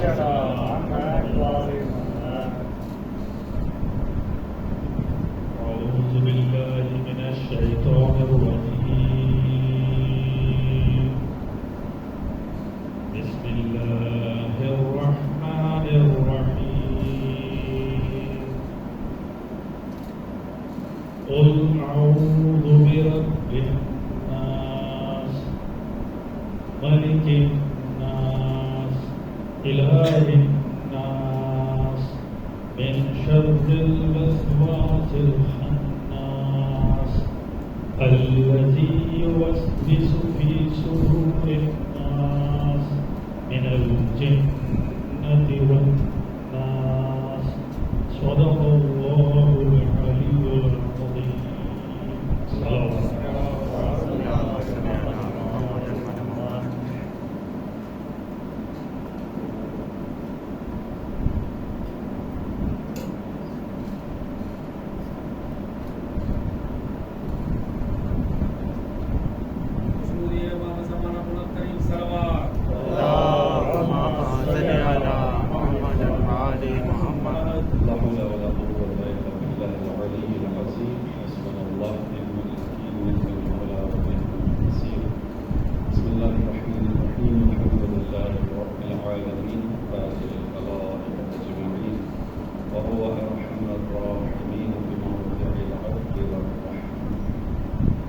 أعوذ بالله من الشيطان الرجيم بسم الله الرحمن الرحيم قل أعوذ برب الناس ملك الناس إله الناس من شر الوسواس الخناس الذي يوسوس في صدور الناس من الجنة والناس صدق الله العلي العظيم.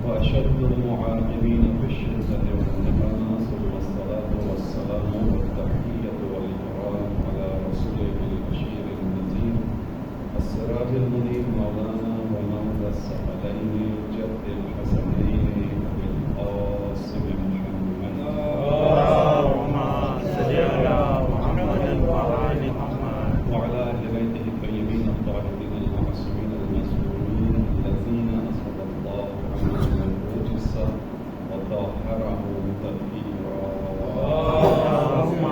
وأشد المعاقبين في الشدة والنفاس ثم الصلاة والسلام والتحية والإكرام على رسوله البشير النذير السراج المنير مولانا ومولى الثقلين جد الحسنين أبي القاسم محمد اللهم صل على محمد وآل محمد وعلى أهل بيته الطيبين الطاهرين المعصومين المسلمين الذين أصاب الله عنهم الرجس وطهره تطهيرا اللهم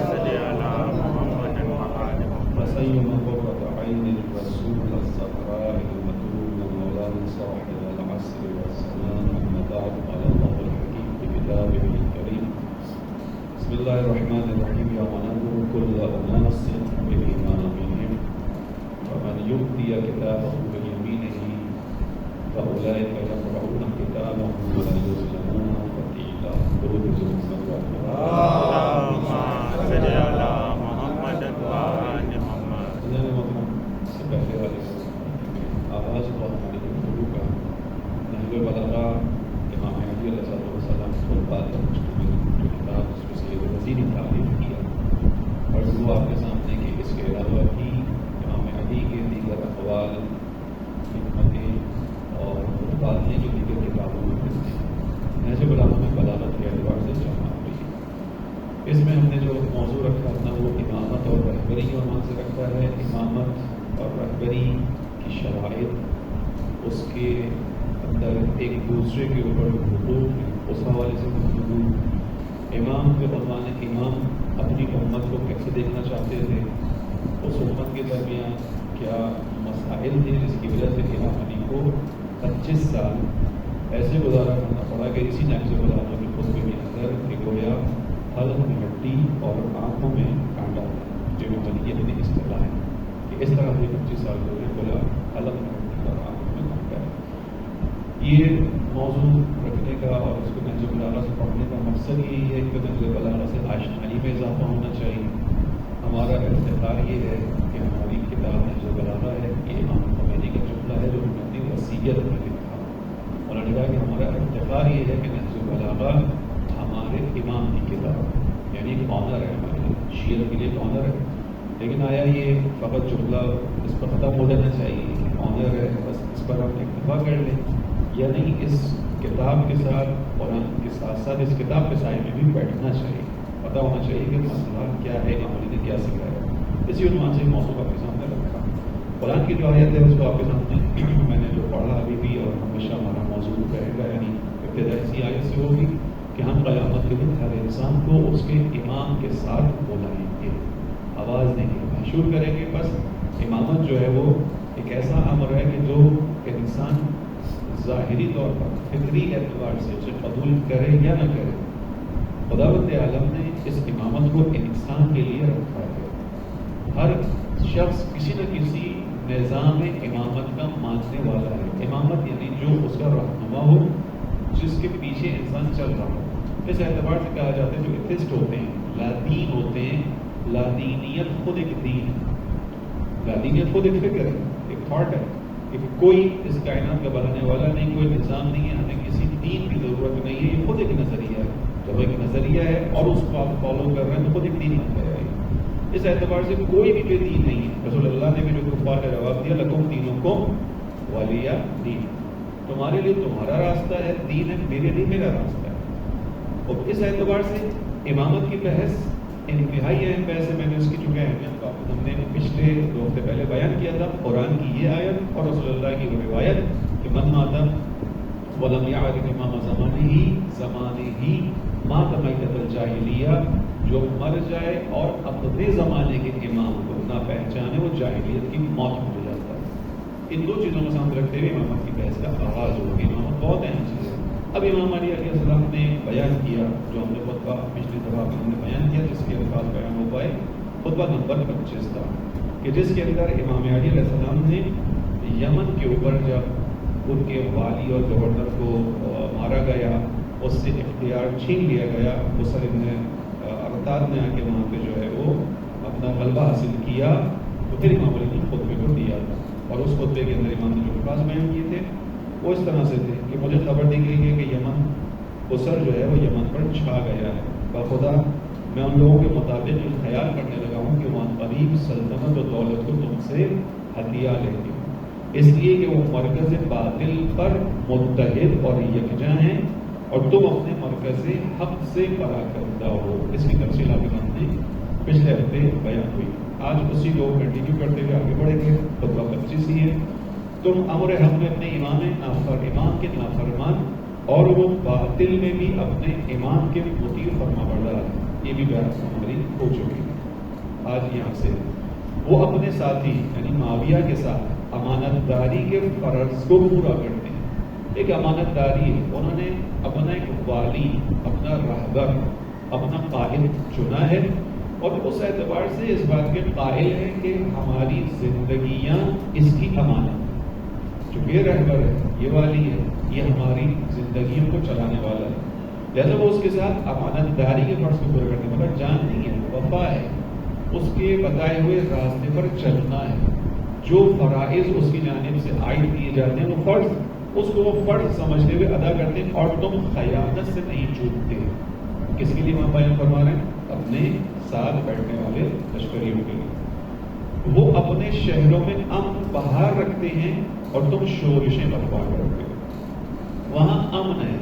صل على محمد وآل محمد وسيما قرة عين الرسول الزهراء المتون مولانا صاحب العصر والزمان أما بعد قال الله الحكيم في كتابه الكريم بسم الله الرحمن الرحيم يوم ندعو كل أناس بإمامهم ومن يؤتي كتابه بيمينه فأولئك يقرؤون كتابهم ولا يظلمون فتيلا درود محمد اللهم صل على محمد وآل محمد. سے پہلے والے آواز کو ہماری گفتگو کا نہج البلاغہ امام مہدی علیہ السلام کو بات کا مشتمل جو کتاب اس میں سید وزیر تعلیم کیا اور وہ آپ کے سامنے کہ اس کے علاوہ بھی امام مہدی کے دیگر اقوال حکمتیں اور باتیں جو دیگر کتابوں میں ملتی ہیں نہج البلاغہ میں بلاغت کے اعتبار سے جمع ہوئی ہے. اس میں ہم نے جو موضوع رکھا تھا وہ امامت اور رہبری کے عنوان سے رکھا ہے. امامت اور رہبری کی شرائط اس کے اندر ایک دوسرے کے اوپر حقوق ہیں اس حوالے سے گفتگو. امام کے عنوان امام اپنی امت کو کیسے دیکھنا چاہتے تھے, اس امت کے درمیان کیا مسائل تھے جس کی وجہ سے امام علی کو 25 سال ایسے گزارا کرنا پڑا کہ اسی نقش گزارنے کے خطبے کے اندر کہ گویا حلق میں ہڈی اور آنکھوں میں کانٹا ہے, جو امام علی کی اصطلاح ہے کہ اس طرح سے 25 سال جو ہے گویا حلق میں ہڈی اور آنکھوں میں کانٹا ہے. یہ موضوع رکھنے کا اور اس کو نہج البلاغہ سے پڑھنے کا مقصد یہی ہے کہ نہج البلاغہ سے آشنائی میں اضافہ ہونا چاہیے. ہمارا افتخار یہ ہے کہ ہماری کتاب نہج البلاغہ ہے, یہ امام خمینی کا جملہ ہے جو انہوں نے وصیت میں لکھا. انہوں نے کہا کہ ہمارا افتخار یہ ہے کہ نہج البلاغہ ہمارے امام کی کتاب ہے, یعنی ایک آنر ہے ہمارے لیے, شیعہ کے لیے آنر ہے. لیکن آیا یہ فقط جملہ اس پر ختم ہو جانا چاہیے کہ آنر ہے بس اس پر ہم اکتفا کر لیں, یا نہیں اس کتاب کے ساتھ قرآن کے ساتھ ساتھ اس کتاب کے سائے میں بھی بیٹھنا چاہیے, پتہ ہونا چاہیے کہ مسئلہ کیا ہے, امام علی نے کیا سکھایا. اسی عنوان سے موضوع آپ کے سامنے رکھا. قرآن کی جو آیت ہے اس کو آپ کے سامنے میں نے جو پڑھا ابھی بھی اور ہمیشہ ہمارا موضوع رہے گا, یعنی ابتدا اسی آیت سے ہوگی کہ ہم قیامت کے دن ہر انسان کو اس کے امام کے ساتھ بلائیں گے, آواز دیں گے, مشہور کریں گے. بس امامت جو ہے وہ ایک ایسا امر ہے کہ جو انسان ظاہری طور پر فطری اعتبار سے اسے قبول کرے یا نہ کرے, خداوند عالم نے اس امامت کو انسان کے لیے رکھا ہے. ہر شخص کسی نہ کسی نظام امامت کا ماننے والا ہے. امامت یعنی جو اس کا رہنما ہو، جس کے پیچھے انسان چل رہا ہو. اس اعتبار سے کہا جاتا ہے جو ایتھسٹ ہوتے ہیں، لادین ہوتے ہیں، لادینیت خود ایک دین ہے. لادینیت خود ایک فکر ہے، ایک تھاٹ ہے کہ کوئی اس کائنات کا بنانے والا نہیں، کوئی نظام نہیں ہے، ہمیں کسی دین کی ضرورت نہیں ہے. یہ خود ایک نظریہ ہے. جب ایک نظریہ ہے اور اس کو آپ فالو کر رہے ہیں تو خود ایک دین بن جائے گا. اس اعتبار سے کوئی بھی کوئی دین نہیں ہے. رسول اللہ نے بھی جو کفار کا جواب دیا، لکم دینکم ولی دین، تمہارے لیے تمہارا راستہ ہے، دین ہے میرے لیے میرا راستہ ہے. اور اس اعتبار سے امامت کی بحث انتہائی اہم بحث ہے. میں نے اس کی چونکہ اہمیت کو ہم نے پچھلے 2 ہفتے پہلے بیان کیا تھا. قرآن کی یہ آیت اور رسول اللہ کی وہ روایت کہ من مات ولم يعرف امام زمانے ہی ما تمیتۃ الجاہلیہ، جو مر جائے اور اپنے زمانے کے امام کو نہ پہچانے وہ جاہلیت کی موت ہو جاتا ہے. ان 2 چیزوں کو سامنے رکھتے ہوئے امامت کی بحث کا آغاز ہوگی. امامت بہت اہم چیز ہے. اب امام علی علیہ السلام نے بیان کیا جو ہم نے خطبہ پچھلی دفعہ ہم نے بیان کیا، جس کے الفاظ بیان ہو پائے. خطبہ نمبر 25 تھا کہ جس کے اندر امام علی علیہ السلام نے یمن کے اوپر جب ان کے والی اور گورنر کو مارا گیا، اس سے اختیار چھین لیا گیا، بصر ابن ارطاد نے آ کے وہاں پہ جو ہے وہ اپنا غلبہ حاصل کیا، تو پھر امام علی نے خطبے کو دیا تھا. اور اس خطبے کے اندر امام نے جو الفاظ بیان کیے تھے وہ اس طرح سے تھے کہ مجھے خبر دی گئی ہے کہ یمن بصر جو ہے وہ یمن پر چھا گیا ہے. بخدا میں ان لوگوں کے مطابق یہ خیال کرنے لگا ہوں کہ وہاں قریب سلطنت و دولت کو تم سے ہتھیا لیں گے، اس لیے کہ وہ مرکز باطل پر متحد اور یکجا ہیں اور تم اپنے مرکز حق سے پراکندہ ہو. اس کی تفصیلات ہم نے پچھلے ہفتے بیان ہوئی. آج اسی کو کنٹینیو کرتے ہوئے آگے بڑھیں گے. خطبہ 25 ہی ہے. تم امر حق میں اپنے امام امام کے نافرمان اور وہ باطل میں بھی اپنے امام کے مطیع فرما بردار. یہ بھی بحث ہماری ہو چکی ہے. آج یہاں سے وہ اپنے ساتھی یعنی معاویہ کے ساتھ امانت داری کے فرض کو پورا کرتے ہیں. ایک امانت داری ہے، انہوں نے اپنا ایک والی، اپنا رہبر، اپنا قائد چنا ہے اور اس اعتبار سے اس بات کے قائل ہیں کہ ہماری زندگیاں اس کی امانت، چونکہ یہ رہبر ہے، یہ والی ہے، یہ ہماری زندگیوں کو چلانے والا ہے. لہذا وہ اس کے ساتھ امانت داری کے فرض کو پورا کرنے والا جان نہیں ہے، وفا ہے، اس کے بتائے ہوئے راستے پر چلنا ہے. جو فرائض اس کی جانب سے عائد کیے جاتے ہیں وہ فرض، اس کو وہ فرض سمجھتے ہوئے ادا کرتے ہیں اور تم خیانت سے نہیں چوکتے. کس کے لیے وہاں بیان فرما رہے ہیں؟ اپنے ساتھ بیٹھنے والے لشکریوں کے لیے. وہ اپنے شہروں میں امن بہار رکھتے ہیں اور تم شورشیں برپا کرتے ہو. وہاں امن ہے،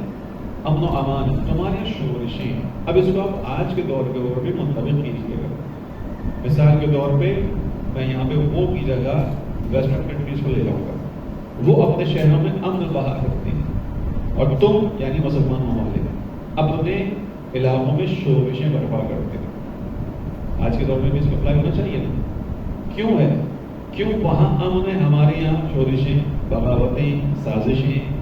امن و امان، تمہارے شورشیں. اب اس کو آپ آج کے دور کے اوپر بھی منطبق کیجیے گا. مثال کے طور پہ میں یہاں پہ وہ کی جگہ ویسٹرن کنٹریز کو لے جاؤں گا. وہ اپنے شہروں میں امن بہار رکھتے ہیں اور تم یعنی مسلمان ممالک اپنے علاقوں میں شورشیں برپا کرتے ہیں. آج کے دور میں بھی اس کو اپلائی ہونا چاہیے نا. کیوں ہے؟ کیوں وہاں امن ہے، ہمارے یہاں شورشیں، بغاوتیں، سازشیں؟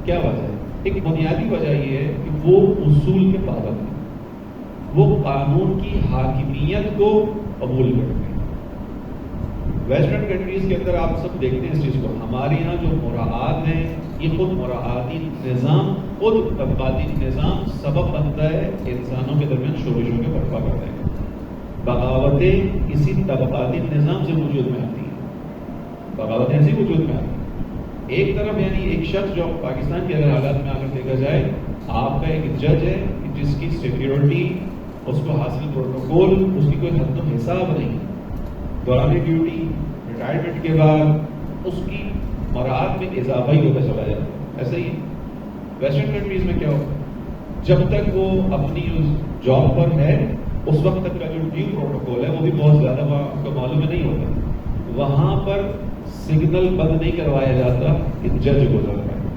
کیا وجہ ہے؟ ایک بنیادی وجہ یہ ہے کہ وہ اصول کے پابند ہیں، وہ قانون کی حاکمیت کو قبول کرتے ہیں. ویسٹرن کنٹریز کے اندر آپ سب دیکھتے ہیں اس چیز کو. ہمارے یہاں جو مراعات ہیں یہ خود مراعاتی نظام، خود طبقاتی نظام سبب بنتا ہے انسانوں کے درمیان شورشوں کے برپا کرتا ہے. بغاوتیں اسی طبقاتی نظام سے وجود میں آتی ہیں، بغاوتیں ایسی وجود میں آتی ہیں. ایک طرف یعنی ایک شخص جو پاکستان کے اگر حالات میں آ کر دیکھا جائے، آپ کا ایک جج ہے جس کی سیکیورٹی، اس کو حاصل پروٹوکول، اس کی کوئی حد و حساب نہیں. دوران ڈیوٹی، ریٹائرمنٹ کے بعد اس کی مراعات میں اضافہ ہی ہوتا چلا جاتا ہے. ایسا ہی ویسٹرن کنٹریز میں کیا ہوتا ہے، جب تک وہ اپنی اس جاب پر ہے اس وقت تک کا جو ڈیو پروٹوکول ہے وہ بھی بہت زیادہ آپ کو معلوم نہیں ہوتا. وہاں پر سگنل بند نہیں کروایا جاتا کہ جج گزر رہا ہے،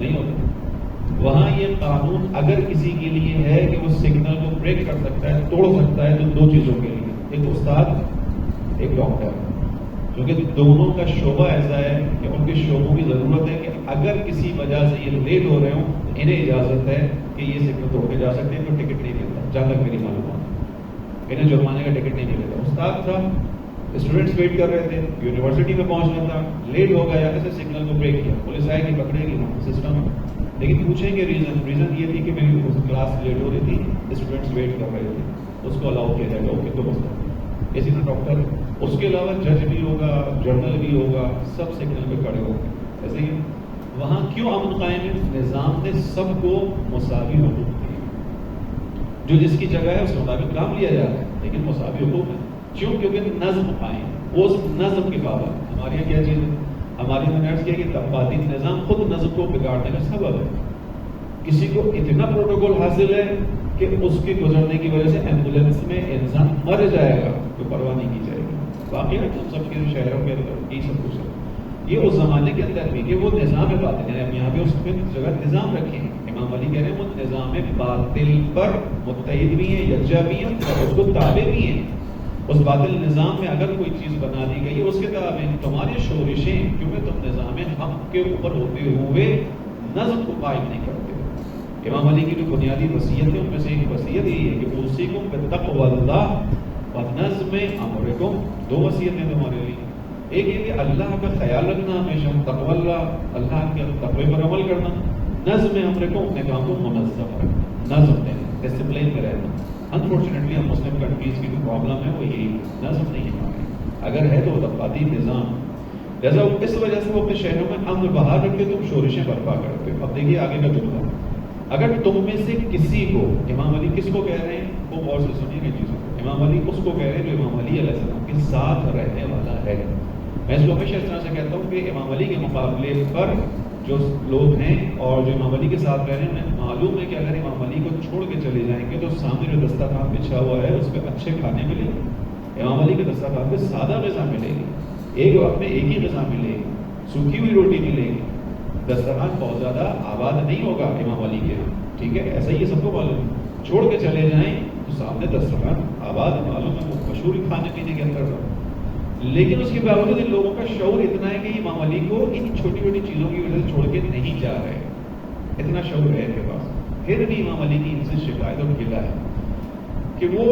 نہیں ہوتا. وہاں یہ قانون اگر کسی کے لیے ہے کہ وہ سگنل کو بریک کر سکتا ہے، توڑ سکتا ہے، تو 2 چیزوں کے لیے، ایک استاد، ایک ڈاکٹر. کیونکہ دونوں کا شعبہ ایسا ہے کہ ان کے شعبوں کی ضرورت ہے کہ اگر کسی وجہ سے یہ لیٹ ہو رہے ہوں تو انہیں اجازت ہے کہ یہ سگنل توڑ کے جا سکتے ہیں. کوئی ٹکٹ نہیں لیتا جہاں تک میری معلومات. انہیں جرمانے کا ٹکٹ نہیں ملے گا. استاد تھا, اسٹوڈنٹس ویٹ کر رہے تھے, یونیورسٹی میں پہنچنا تھا, لیٹ ہو گیا, ایسے سگنل کو بریک کیا, پولیس آئے گی پکڑے گی, سسٹم. لیکن پوچھیں گے ریزن یہ تھی کہ میری کلاس لیٹ ہو رہی تھی, اسٹوڈنٹس ویٹ کر رہے تھے, اس کو الاؤ کیا جائے گا. اوکے تو بس. اسی طرح ڈاکٹر, اس کے علاوہ جج بھی ہوگا, جرنل بھی ہوگا, سب سگنل پہ کھڑے ہو گئے. ایسے ہی وہاں کیوں امن قائم ہے؟ نظام نے سب کو مساوی حقوق دیے. جو جس کی جگہ ہے اس کے مطابق کام لیا جا رہا ہے, لیکن مساوی حقوق ہے. کیوں؟ کیونکہ نظم قائم, اس نظم کے پابند. ہمارے یہاں کیا چیز ہے؟ ہمارے یہاں نے عرض کیا کہ طبقاتی نظام خود نظم کو بگاڑنے کا سبب ہے. کسی کو اتنا پروٹوکول حاصل ہے کہ اس کے گزرنے کی وجہ سے ایمبولینس میں انسان مر جائے گا تو پرواہ نہیں کی جائے گی. باقی ہم سب کے شہروں کے اندر یہی سب کچھ ہے. یہ اس زمانے کے اندر بھی کہ وہ نظام باطل ہے. ہم یہاں پہ اس پہ جگہ نظام رکھے ہیں. امام علی کہہ رہے ہیں وہ نظام باطل پر متحد بھی ہیں, یکجا بھی ہیں, اور اس کو تابع بھی ہیں. اس باطل نظام میں اگر کوئی چیز بنا دی گئی اس کے تابع تمہاری شورشیں, کیونکہ تم نظام حق کے اوپر ہوتے ہوئے نظم کو قائم نہیں کرتے. امام علی کی جو بنیادی وصیت ہے ان میں سے ایک وصیت یہی ہے کہ اوصیکم بتقوی اللہ ونظم امرکم. دو وصیتیں تمہارے لیے. ایک یہ کہ اللہ کا خیال رکھنا ہمیشہ, تقوی اللہ کے تقوی پر عمل کرنا. نظم امرکم, اپنے کام کو منظم رکھنا, نظم میں, ڈسپلن میں رہنا. انفارچونیٹلی ہم مسلم کنٹریز کی جو پرابلم ہے وہ یہی, نظم نہیں ہے. اگر ہے تو طبقاتی نظام, جیسا اس وجہ سے وہ اپنے شہروں میں امن بہار رکھتے, تم شورشیں برپا کرتے. اب دیکھیے آگے کا جملہ, اگر تم میں سے کسی کو, امام علی کس کو کہہ رہے ہیں وہ غور سے سنیے گا چیزوں کو. امام علی اس کو کہہ رہے ہیں جو امام علی علیہ السلام کے ساتھ رہنے والا ہے. میں اس کو ہمیشہ اس طرح سے کہتا ہوں کہ امام علی کے مقابلے پر جو لوگ ہیں اور جو امام علی کے ساتھ رہ رہے ہیں, معلوم ہے کہ اگر امام علی کو چھوڑ کے چلے جائیں گے تو سامنے جو دسترخوان بچھا ہوا ہے اس پہ اچھے کھانے ملیں گے. امام علی کے دسترخوان پہ سادہ غذا ملے گی, ایک وقت میں ایک ہی غذا ملے گی, سوکھی ہوئی روٹی ملے گی. دسترخوان بہت زیادہ آباد نہیں ہوگا امام علی کے, ٹھیک ہے, ایسا ہی سب کو معلوم. چھوڑ کے چلے جائیں تو سامنے دسترخوان آباد, معلوم ہے وہ مشہور کھانے پینے کے اندر. لیکن اس کے باوجود ان لوگوں کا شعور اتنا ہے کہ امام علی کو ان چھوٹی چھوٹی چیزوں کی وجہ سے چھوڑ کے نہیں جا رہے. اتنا شعور ہے ان کے پاس. پھر بھی امام علی کی ان سے شکایت اور گلہ ہے کہ وہ,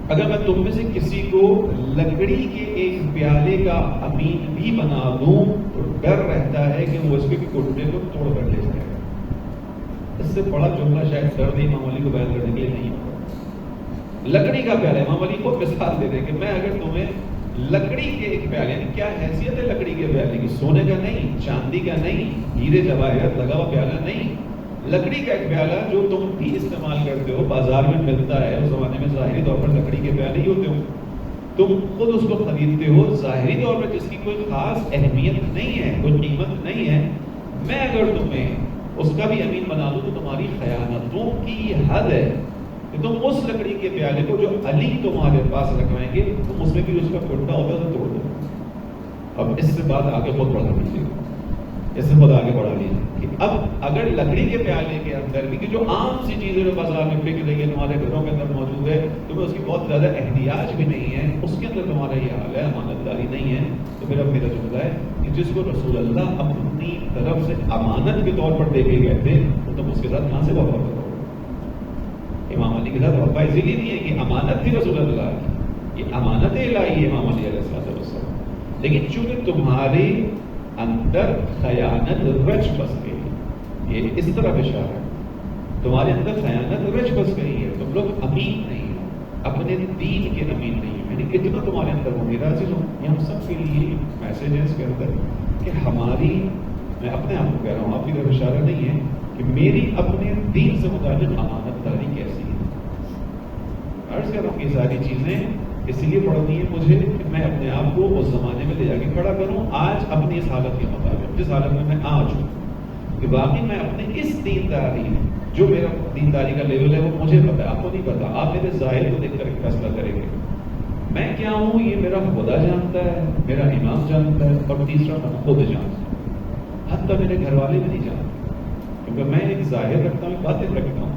اگر میں تم میں سے کسی کو لکڑی کے ایک پیالے کا امین بھی بنا دوں تو ڈر رہتا ہے کہ وہ اس کے کنڈے کو توڑ کر لے جائے گا. اس سے بڑا جملہ شاید درد امام علی کو بیان کرنے کے لیے نہیں ہوگا. لکڑی کا پیالہ, امام علی خود مثال دے دیں کہ میں اگر تمہیں لکڑی کے ایک پیالے, یعنی کیا حیثیت ہے لکڑی کے پیالے کی, سونے کا نہیں, چاندی کا نہیں, ہیرے جواہرات لگا ہوا پیالہ نہیں, لکڑی کا ایک پیالہ جو تم بھی استعمال کرتے ہو, بازار میں ملتا ہے. اس زمانے میں ظاہری طور پر لکڑی کے پیالے ہی ہوتے ہو, تم خود اس کو خریدتے ہو ظاہری طور پر, جس کی کوئی خاص اہمیت نہیں ہے, کوئی قیمت نہیں ہے. میں اگر تمہیں اس کا بھی امین بنا دوں تو تمہاری خیانتوں کی حد ہے کہ تم اس لکڑی کے پیالے کو جو علی تمہارے پاس رکھوائیں گے تم اس میں بھی اس کا کنڈا ہوتا ہے تو توڑ دو. اب اس سے بات آگے خود بڑھا لیجیے, اس سے خود آگے بڑھا لیجیے کہ اب اگر لکڑی کے پیالے کے اندر بھی کہ جو عام سی چیزیں جو بازار میں بک رہی ہے, تمہارے گھروں کے اندر موجود ہے, تمہیں اس کی بہت زیادہ احتیاج بھی نہیں ہے, اس کے اندر تمہارا یہ حال ہے, امانت داری نہیں ہے, تو پھر اب میرا جملہ ہے کہ جس کو رسول اللہ اپنی طرف سے امانت کے طور پر دے کے گئے تھے تو تم اس کے ساتھ کہاں سے وفا کرو. امام علی کے ساتھ وفا اسی لیے نہیں ہے کہ امانت تھی رسول اللہ کی, یہ امانت الہی ہے امام علی علیہ السلام. لیکن چونکہ تمہارے اندر خیانت رچ بس گئی, یہ اس طرح اشارہ ہے, تمہارے اندر خیانت رچ بس گئی ہے, تم لوگ امین نہیں ہو, اپنے دین کے امین نہیں ہو. یعنی کتنا تمہارے اندر ہو. میرا عزیز ہوں, یہ ہم سب کے لیے میسج ہے اس کے اندر کہ ہماری, میں اپنے آپ کو کہہ رہا ہوں, آپ کی طرف اشارہ نہیں ہے, کہ میری اپنے دین سے متعلق امانت داری کیسی ہے. عرض کر رہا ہوں یہ ساری چیزیں اس لیے پڑھنی ہے مجھے کہ میں اپنے آپ کو اس زمانے میں لے جا کے کھڑا کروں آج اپنی اس حالت کے مطابق, جس حالت میں آج ہوں, کہ واقعی میں اپنے اس دینداری, جو میرا دینداری کا لیول ہے وہ مجھے پتا ہے, آپ کو نہیں پتا. آپ میرے ظاہر کو دیکھ کر فیصلہ کریں گے. میں کیا ہوں یہ میرا خدا جانتا ہے, میرا امام جانتا ہے, اور تیسرا میں خود جانتا ہوں. حتیٰ میرے گھر والے بھی نہیں جانتے, کیونکہ میں ایک ظاہر رکھتا ہوں, ایک باطن رکھتا ہوں.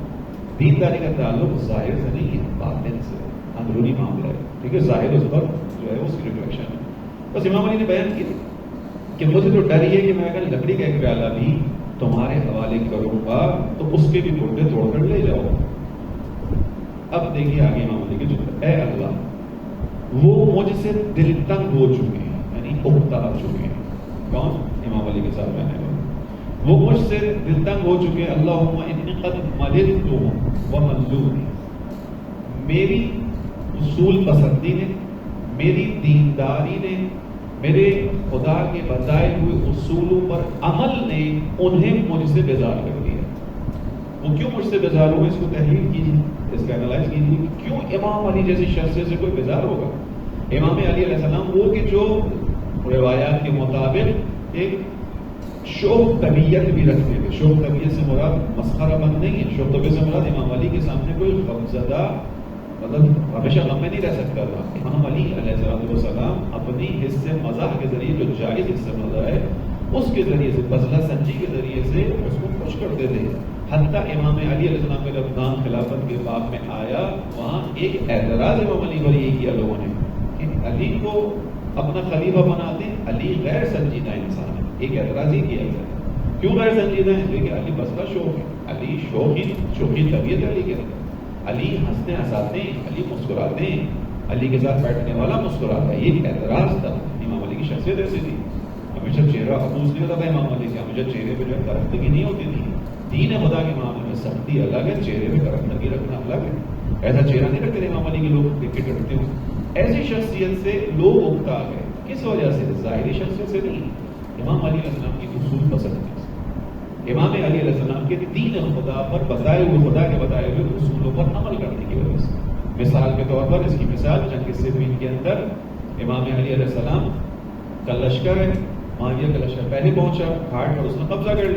دینداری کا تعلق ظاہر سے نہیں ہے, باطن سے, اندرونی معاملہ ہے. ٹھیک ہے, ظاہر اس پر جو ہے اس کی ریفلیکشن ہے. بس امام علی نے بیان کیا کہ مجھے تو ڈر یہ کہ میں اگر لکڑی کا ایک پیالہ بھی تمہارے حوالے کروں گا تو اس کے بھی کنڈے توڑ کر لے جاؤ. اب دیکھیے آگے امام علی کے جملے، اے اللہ وہ مجھ سے دل تنگ ہو چکے ہیں، یعنی اکتا چکے ہیں. کون؟ امام علی کے ساتھ رہنے والے. وہ مجھ سے دل تنگ ہو چکے ہیں. اللہم انی قد مللت وملونی، میری اصول پسندی نے، میری دینداری نے، میرے خدا کے بتائے ہوئے اصولوں پر عمل نے انہیں مجھ سے بیزار کر دیا. وہ کیوں مجھ سے بیزار ہوئے؟ اس کو تحلیل کیجیے، اس کا انالائز کیجیے کہ کیوں امام علی جیسی شخصیت سے کوئی بیزار ہوگا. امام علی علیہ السلام وہ کہ جو روایات کے مطابق ایک شوق طبیعت بھی رکھتے تھے. شوق طبیعت سے مراد مسخرہ بند نہیں ہے. شوق طبیعت سے مراد امام علی کے سامنے کوئی غمزدہ مطلب ہمیشہ غم میں نہیں رہ سکتا تھا. امام علی علیہ السلام اپنی حص مزاح کے ذریعے، جو جائز حص مزاح ہے اس کے ذریعے سے، بزلہ سنجی کے ذریعے سے اس کو خوش کرتے تھے. حتیٰ امام علی علیہ السلام کے جب نام خلافت کے باب میں آیا، وہاں ایک اعتراض امام علی پر یہ کیا لوگوں نے کہ علی کو اپنا خلیفہ بناتے ہیں، علی غیر سنجیدہ انسان ہے. ایک اعتراض ہی کیا گیا. کیوں غیر سنجیدہ ہے؟ دیکھیں علی بس کا شوق ہے، علی شوقی طبیعت ہے علی کے اندر. علی ہنستے ہنساتے ہیں، علی مسکراتے ہیں، علی کے ساتھ بیٹھنے والا مسکراتا ہے. یہ اعتراض تھا. امام علی کی شخصیت ایسی تھی، ہمیشہ چہرہ ابوس نہیں ہوتا تھا امام علی کا، ہمیشہ چہرے پہ جو ہے درختگی نہیں ہوتی تھی. دین خدا کے معاملے میں سختی الگ ہے، چہرے پہ درختگی رکھنا الگ ہے. ایسا چہرہ نہیں رکھتے امام علی کے لوگ دیکھ کے ڈرتے ہوں. ایسی شخصیت سے لوگ اکتا گئے. کس وجہ سے؟ ظاہری شخصیت سے نہیں، امام علی علیہ السلام کی اصول پسند تھی. امام علی علیہ السلام کے دین خدا پر بتائے ہوئے، خدا کے بتائے ہوئے اصولوں پر عمل کرنے کی وجہ سے. مثال کے طور پر اس کی مثال جنگ صفین کے اندر امام علی علیہ السلام کا لشکر ہے، معاویہ کا لشکر پہلے پہنچا گھاٹ پر، اس نے قبضہ کر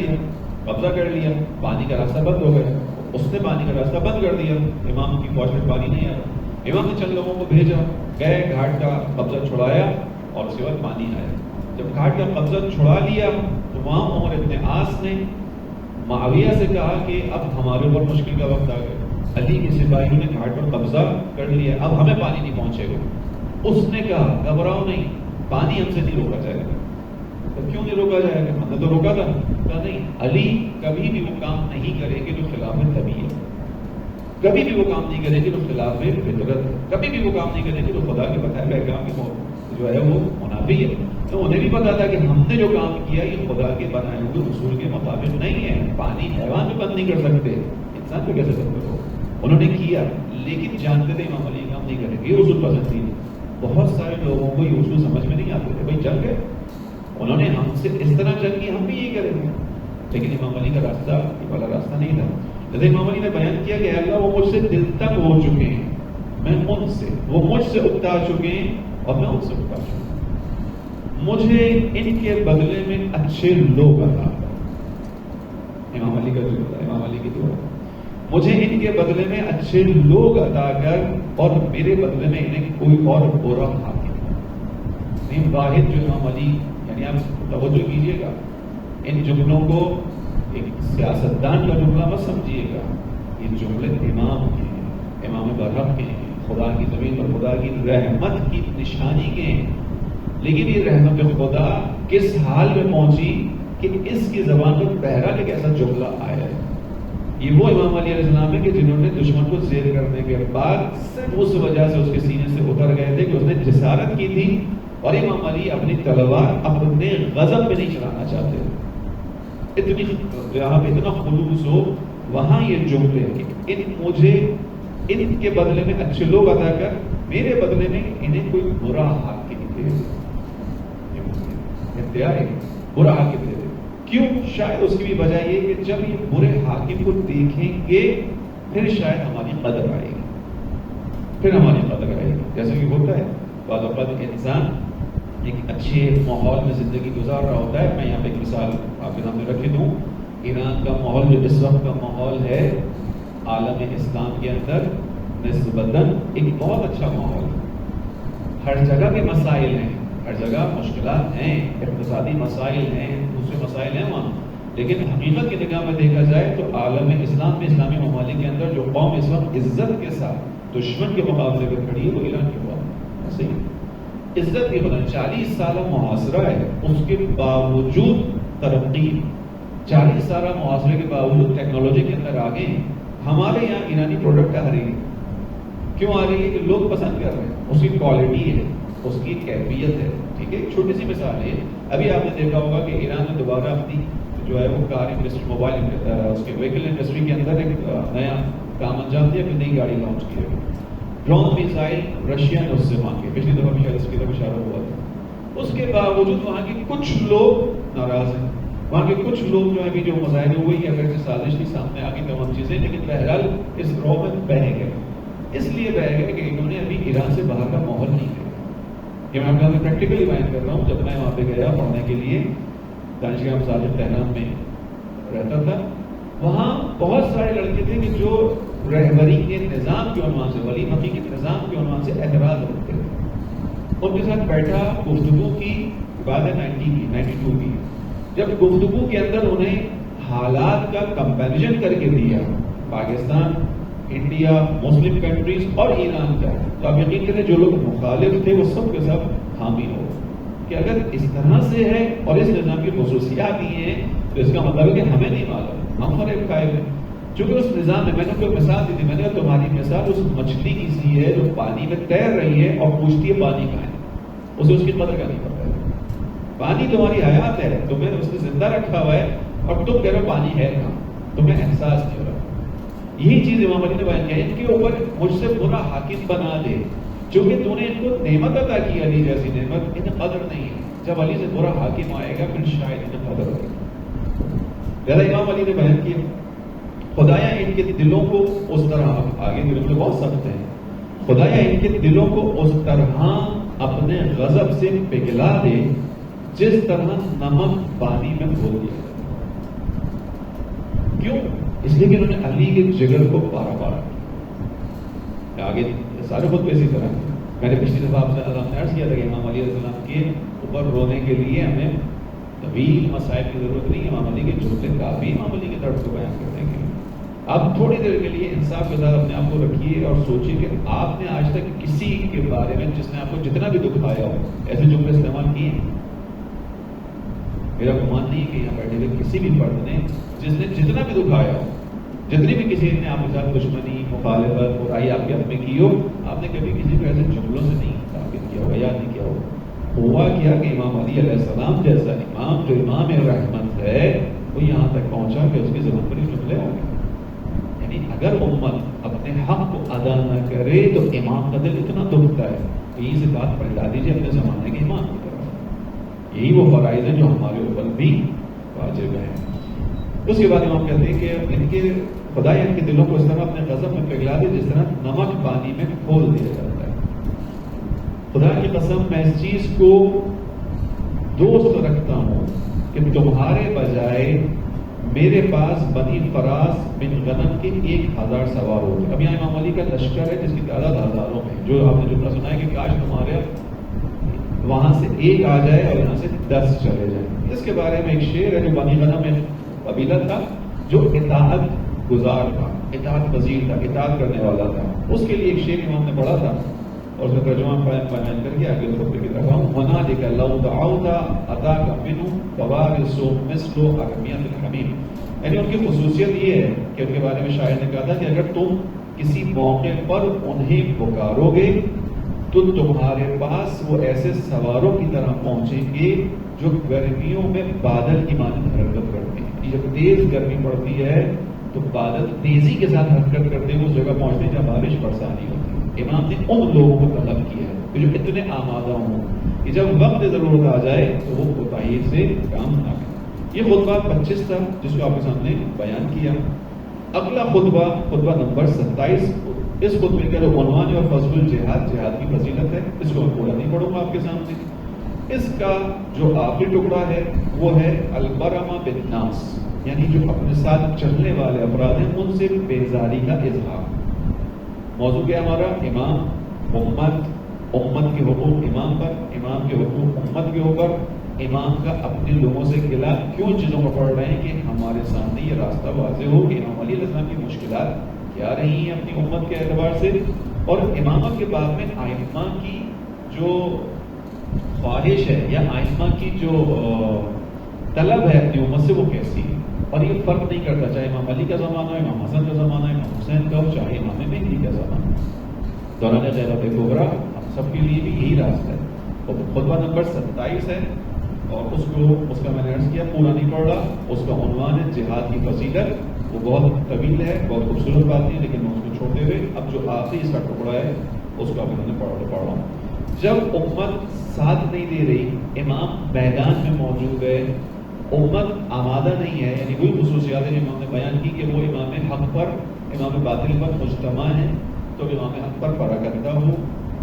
لیا. پانی کا راستہ بند ہو گیا، اس نے پانی کا راستہ بند کر دیا. امام کی فوج میں پانی نہیں آیا. امام نے چند لوگوں کو بھیجا، گئے گھاٹ کا قبضہ چھڑایا اور اس کے بعد پانی آیا. جب گھاٹ کا قبضہ چھڑا لیا تو وہاں عمر ابن عاص نے معاویہ سے کہا کہ اب ہمارے اوپر مشکل کا وقت آ گیا. علی کے سپاہیوں نے گھاٹ پر قبضہ کر لیا، اب ہمیں پانی نہیں پہنچے گا. اس نے کہا گھبراؤ نہیں، پانی ہم سے نہیں روکا جائے گا. تو کیوں نہیں روکا جائے گا؟ ہم نے تو روکا تھا. کہا نہیں، علی کبھی بھی وہ کام نہیں کرے گی جو خلاف طبیعت ہے، کبھی بھی وہ کام نہیں کرے گی جو خلاف فطرت ہے، کبھی بھی وہ کام نہیں کرے گی جو خدا کے بتائے پیغام کی جو ہے وہ منافی ہے. تو انہیں بھی پتا تھا کہ ہم نے جو کام کیا یہ خدا کے بنائے ہوئے اصول کے مطابق نہیں ہے. پانی حیوان بھی بند نہیں کر سکتے، انسان کو کیسے بند کرو؟ انہوں نے کیا، لیکن جانتے تھے امام علی کام نہیں کرے گے. یہ اصول پسند تھی. بہت سارے لوگوں کو یہ اصول سمجھ میں نہیں آتے تھے. بھائی چل گئے، انہوں نے ہم سے اس طرح جنگ کی، ہم بھی یہی کریں گے. لیکن امام علی کا راستہ یہ والا راستہ نہیں تھا. جیسے امام علی نے بیان کیا کہ اللہ وہ مجھ سے دل تنگ ہو چکے ہیں، میں ان سے، وہ مجھ سے اکتا چکے ہیں اور میں ان سے اکتا چکا ہوں. مجھے ان کے بدلے میں اچھے لوگ عطا کر. امام علی کا جو ہے، امام علی کی دعا، مجھے ان کے بدلے میں اچھے لوگ عطا کر اور میرے بدلے میں انہیں کوئی اور برا حاکم. واحد جو امام علی، یعنی آپ توجہ کیجیے گا، ان جملوں کو ایک سیاستدان کا جملہ مت سمجھیے گا. یہ جملے امام کے ہیں، امام برحق کے ہیں، خدا کی زمین پر خدا کی رحمت کی نشانی کے ہیں. لیکن یہ رحمت خدا کس حال میں پہنچی کہ اس کی زبان پر بہرحال ایک ایسا جملہ آیا ہے. یہ وہ امام علی علیہ السلام ہے کہ جنہوں نے دشمن کو زیر کرنے کے بعد صرف اس وجہ سے اس کے سینے سے اتر گئے تھے کہ اس نے جسارت کی تھی، اور امام علی اپنی تلوار اپنے غضب میں نہیں چلانا چاہتے. اتنی جہاں پہ اتنا خلوص ہو وہاں یہ جملے کہ مجھے ان کے بدلے میں اچھے لوگ عطا کر، میرے بدلے میں انہیں کوئی برا حاکم دے دے. برا حاکم دے دے. کیوں؟ شاید اس کی بھی وجہ یہ کہ جب یہ برے حاکم کو دیکھیں گے پھر شاید ہماری قدر آئے گی، پھر ہماری قدر آئے گی. جیسے کہ ہوتا ہے بعض اوقات انسان ایک اچھے ماحول میں زندگی گزار رہا ہوتا ہے. میں یہاں پہ ایک مثال آپ کے سامنے رکھ دوں. ایران کا ماحول جو اس وقت کا ماحول ہے عالم اسلام کے اندر نسبتاً ایک بہت اچھا ماحول ہے. ہر جگہ کے مسائل ہیں، ہر جگہ مشکلات ہیں، اقتصادی مسائل ہیں، دوسرے مسائل ہیں وہاں، لیکن حقیقت کی نگاہ میں دیکھا جائے تو عالم اسلام میں، اسلامی ممالک کے اندر جو قوم اس وقت عزت کے ساتھ دشمن کے مقابلے میں کھڑی ہے وہ ایران کی قوم ہے. صحیح عزت کی بدن 40 سالہ محاصرہ ہے، اس کے باوجود ترقی، 40 سالہ محاصرے کے باوجود ٹیکنالوجی کے اندر آگے ہیں. ہمارے یہاں ایرانی پروڈکٹ آ رہی ہے، کیوں آ رہی ہے؟ کہ لوگ پسند کر رہے ہیں، اس کی کوالٹی ہے، اس کی کیفیت ہے. ٹھیک ہے، ایک چھوٹی سی مثال ہے. ابھی آپ نے دیکھا ہوگا کہ ایران نے دوبارہ اپنی جو ہے وہ کار انڈسٹری، موبائل اس کے وہیکل انڈسٹری کے اندر ایک نیا کام انجام دیا، اپنی نئی گاڑی لانچ کی ہے. ڈرون میزائل رشیا نے اس سے مانگے، پچھلی دفعہ بھی شاید اس کی طرف اشارہ ہوا تھا. اس کے باوجود وہاں کے کچھ لوگ ناراض ہیں، وہاں کے کچھ لوگ جو ابھی جو مظاہرے ہوئی ہے، اگر سازش کی سامنے آ گئی تمام چیزیں، لیکن بہرحال اس رو میں بہہ گئے. اس لیے بہہ گئے کہ انہوں نے ابھی ایران سے باہر کا ماحول نہیں کیا. یہ میں آپ کو پریکٹیکلی بیان کر رہا ہوں. جب میں وہاں پہ گیا پڑھنے کے لیے، دانشگاہ مساجد تہران میں رہتا تھا، وہاں بہت سارے لڑکے تھے کہ جو رہبری کے نظام کے عنوان سے، ولی مکی کے نظام کے عنوان سے اعتراض رکھتے تھے. ان کے ساتھ بیٹھا، گفتگو کی، بعد 92 کی، جب گفتگو کے اندر انہیں حالات کا کمپیریزن کر کے دیا، پاکستان، انڈیا، مسلم کنٹریز اور ایران کا، تو آپ یقین کریں جو لوگ مخالف تھے وہ سب کے سب حامی ہو کہ اگر اس طرح سے ہے اور اس نظام کی خصوصیات ہی ہیں تو اس کا مطلب ہے کہ ہمیں نہیں معلوم، ہم فریب قائل ہیں. چونکہ اس نظام میں نے کوئی مثال دی تھی، میں نے کہا تمہاری مثال اس مچھلی کی سی ہے جو پانی میں تیر رہی ہے اور پوچھتی ہے پانی کہاں ہے، اسے اس کی قدر کا نہیں پتا ہے. پانی تمہاری حیات ہے، تمہیں اس نے زندہ رکھا ہوا ہے اور تم کہہ رہے ہو پانی ہے کہاں، تمہیں احساس نہیں ہو رہا. یہی چیز امام علی نے بیان کیا، ان کے اوپر مجھ سے برا حاکم بنا دے، چونکہ تو نے ان کو نعمت عطا کی، علی جیسی نعمت، انہیں قدر نہیں ہے. جب علی سے برا حاکم آئے گا پھر شاید انہیں قدر ہوگی. لہذا امام علی نے بیان کیا خدایا ان کے دلوں کو اس طرح، آگے دلوں میں بہت سخت ہیں، خدایا ان کے دلوں کو اس طرح اپنے غضب سے پگھلا دے جس طرح نمک پانی میں گھول دیا. کیوں؟ اس لیے کہ انہوں نے علی کے جگر کو پارا پارا کیا. آگے سارے خود اسی طرح. میں نے پچھلی دفعہ آپ سے عرض کیا تھا کہ امام علی علیہ السلام کے اوپر رونے کے لیے ہمیں طویل مسائل کی ضرورت نہیں. امام علی کے جملے کافی امام علی کے درد کو بیان کرنے کے لیے. آپ تھوڑی دیر کے لیے انصاف کے ساتھ اپنے آپ کو رکھیے اور سوچیے کہ آپ نے آج تک کسی کے بارے میں جس نے آپ کو جتنا بھی دکھایا ہو ایسے جملے استعمال کیے ہیں؟ میرا گمان نہیں کہ یہاں بیٹھے ہوئے کسی بھی فرد نے جس نے جتنا بھی دکھایا ہو، جتنی بھی کسی نے آپ کے ساتھ دشمنی، مخالفت، برائی آپ کے حق میں کی ہو، آپ نے کبھی کسی کو ایسے جملوں سے نہیں ثابت کیا ہو، یاد نہیں کیا ہو. ہوا کیا کہ امام علی علیہ السلام جیسا امام، جو امام رحمت ہے، وہ یہاں تک پہنچا کہ اس کی زبان پر یہ جملے آ گئے. یعنی اگر امت اپنے حق کو ادا نہ کرے تو امام کا دل اتنا دکھتا ہے. یہی سے بات پلٹا دیجیے اپنے زمانے کے امام کی طرف. یہی وہ فرائض ہیں جو ہمارے اوپر بھی واجب ہیں. اس کے بعد امام کہتے ہیں کہ ان کے خدا ان کے دلوں کو اس طرح اپنے غضب میں پگھلا دے جس طرح نمک پانی میں کھول دیا جاتا ہے. خدا کی قسم میں اس چیز کو دوست رکھتا ہوں کہ تمہارے بجائے میرے پاس بنی فراس بن غنم کے 1000 سوار ہوتے. اب یہاں امام علی کا لشکر ہے جس کی تعداد ہزاروں میں، جو آپ نے جملہ سنا ہے کہ کاش تمہارے وہاں سے ایک آ جائے اور یہاں سے 10 چلے جائیں. اس کے بارے میں ایک شعر ہے جو بنی غنم میں قبیلہ تھا جو اطاعت گزار تھا، اطاعت پذیر تھا، اطاعت کرنے والا تھا. اس کے لیے ایک شعر امام نے پڑھا تھا اور اس کا ترجمہ بیان کر کے آگے خطبے کی طرف آؤں. وَنَادِكَ لَوْ دَعَوْتَ أَتَاكَ مِنْهُ فَوَارِثُ مِثْلُ أَرْمِيَةِ الْحَمِيمِ. یعنی ان کی خصوصیت یہ ہے کہ ان کے بارے میں شاعر نے کہا تھا کہ اگر تم کسی موقع پر انہیں پکارو گے تو تمہارے پاس وہ ایسے سواروں کی طرح پہنچیں گے جو گرمیوں میں بادل کی مانند حرکت کرتے ہیں. جب تیز گرمی پڑتی ہے تو بادل تیزی کے ساتھ حرکت کرتے ہیں اس جگہ پہنچتے ہیں جہاں بارش برسانی ہوتی ہے. امام نے ان لوگوں کو طلب کیا ہے کہ جو اتنے آمادہ ہوں کہ جب وقت ضرورت آ جائے تو وہ کوتاہی سے کام نہ کریں. یہ خطبہ 25 تھا جس کو آپ کے سامنے بیان کیا. اگلا خطبہ، خطبہ نمبر 27، اس خطبے کا جو عنوان ہے اور فضل الجہاد، جہاد کی فضیلت ہے. اس کو میں پورا نہیں پڑھوں گا آپ کے سامنے. اس کا جو آخری ٹکڑا ہے وہ ہے البرمہ بالناس، یعنی جو اپنے ساتھ چلنے والے افراد ہیں ان سے بیزاری کا اظہار. موضوع کیا ہمارا؟ امام، امت کے حقوق امام پر، امام کے حقوق امت کے اوپر، امام کا اپنے لوگوں سے گلا کیوں چیزوں کو پڑھ رہے ہیں کہ ہمارے سامنے یہ راستہ واضح ہو کہ امام علیہ السلام کی مشکلات کیا رہی ہیں اپنی امت کے اعتبار سے، اور امامت کے بعد میں ائمہ کی جو خواہش ہے یا ائمہ کی جو طلب ہے اپنی امت سے وہ کیسی ہے. اور یہ فرق نہیں کرتا چاہے امام علی کا زمانہ ہے، امام حسن کا زمانہ ہے، امام حسین کا ہو، چاہے امام مہدی کا زمانہ. دوران غیرت کبریٰ ہم سب کے لیے بھی یہی راستہ ہے. اور خطبہ نمبر 27 ہے اور اس کا میں نے عرض کیا پورا نہیں پڑھ رہا. اس کا عنوان ہے جہاد کی فضیلت. وہ بہت طویل ہے, بہت خوبصورت بات ہے, لیکن میں اس کو چھوڑتے ہوئے اب جو آخری اس کا ٹکڑا ہے اس کو اب میں نے پڑھ رہا ہوں. جب امت ساتھ نہیں دے رہی, امام میدان میں موجود ہے, امت آمادہ نہیں ہے, یعنی وہی خصوصیات ہیں امام نے بیان کی کہ وہ امام حق پر, امام باطل پر مجتمع ہے, تو امام حق پر پراکندا ہو.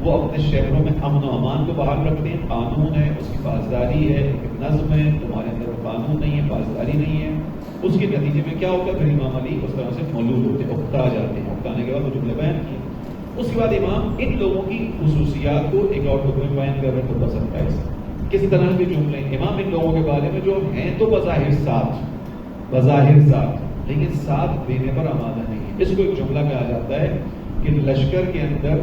وہ اپنے شہروں میں امن و امان کو بحال رکھتے ہیں, قانون ہے, اس کی پاسداری ہے, ایک نظم ہے. تمہارے اندر قانون نہیں ہے, پاسداری نہیں ہے. اس کے نتیجے میں کیا ہوگا؟ پھر امام علی اس طرح سے مولود ہوتے ہیں, اکتا جاتے ہیں. اکتانے کے بعد وہ جملے بیان کیے. اس کے بعد امام ان لوگوں کی خصوصیات کو ایک اور ٹکڑے میں بیان کر رہے ہیں. تو پسند ہے کس طرح کے جملے امام ان لوگوں کے بارے میں جو ہیں تو بظاہر ساتھ لیکن ساتھ دینے پر آمادہ نہیں ہے. اس کو ایک جملہ کہا جاتا ہے کہ لشکر کے اندر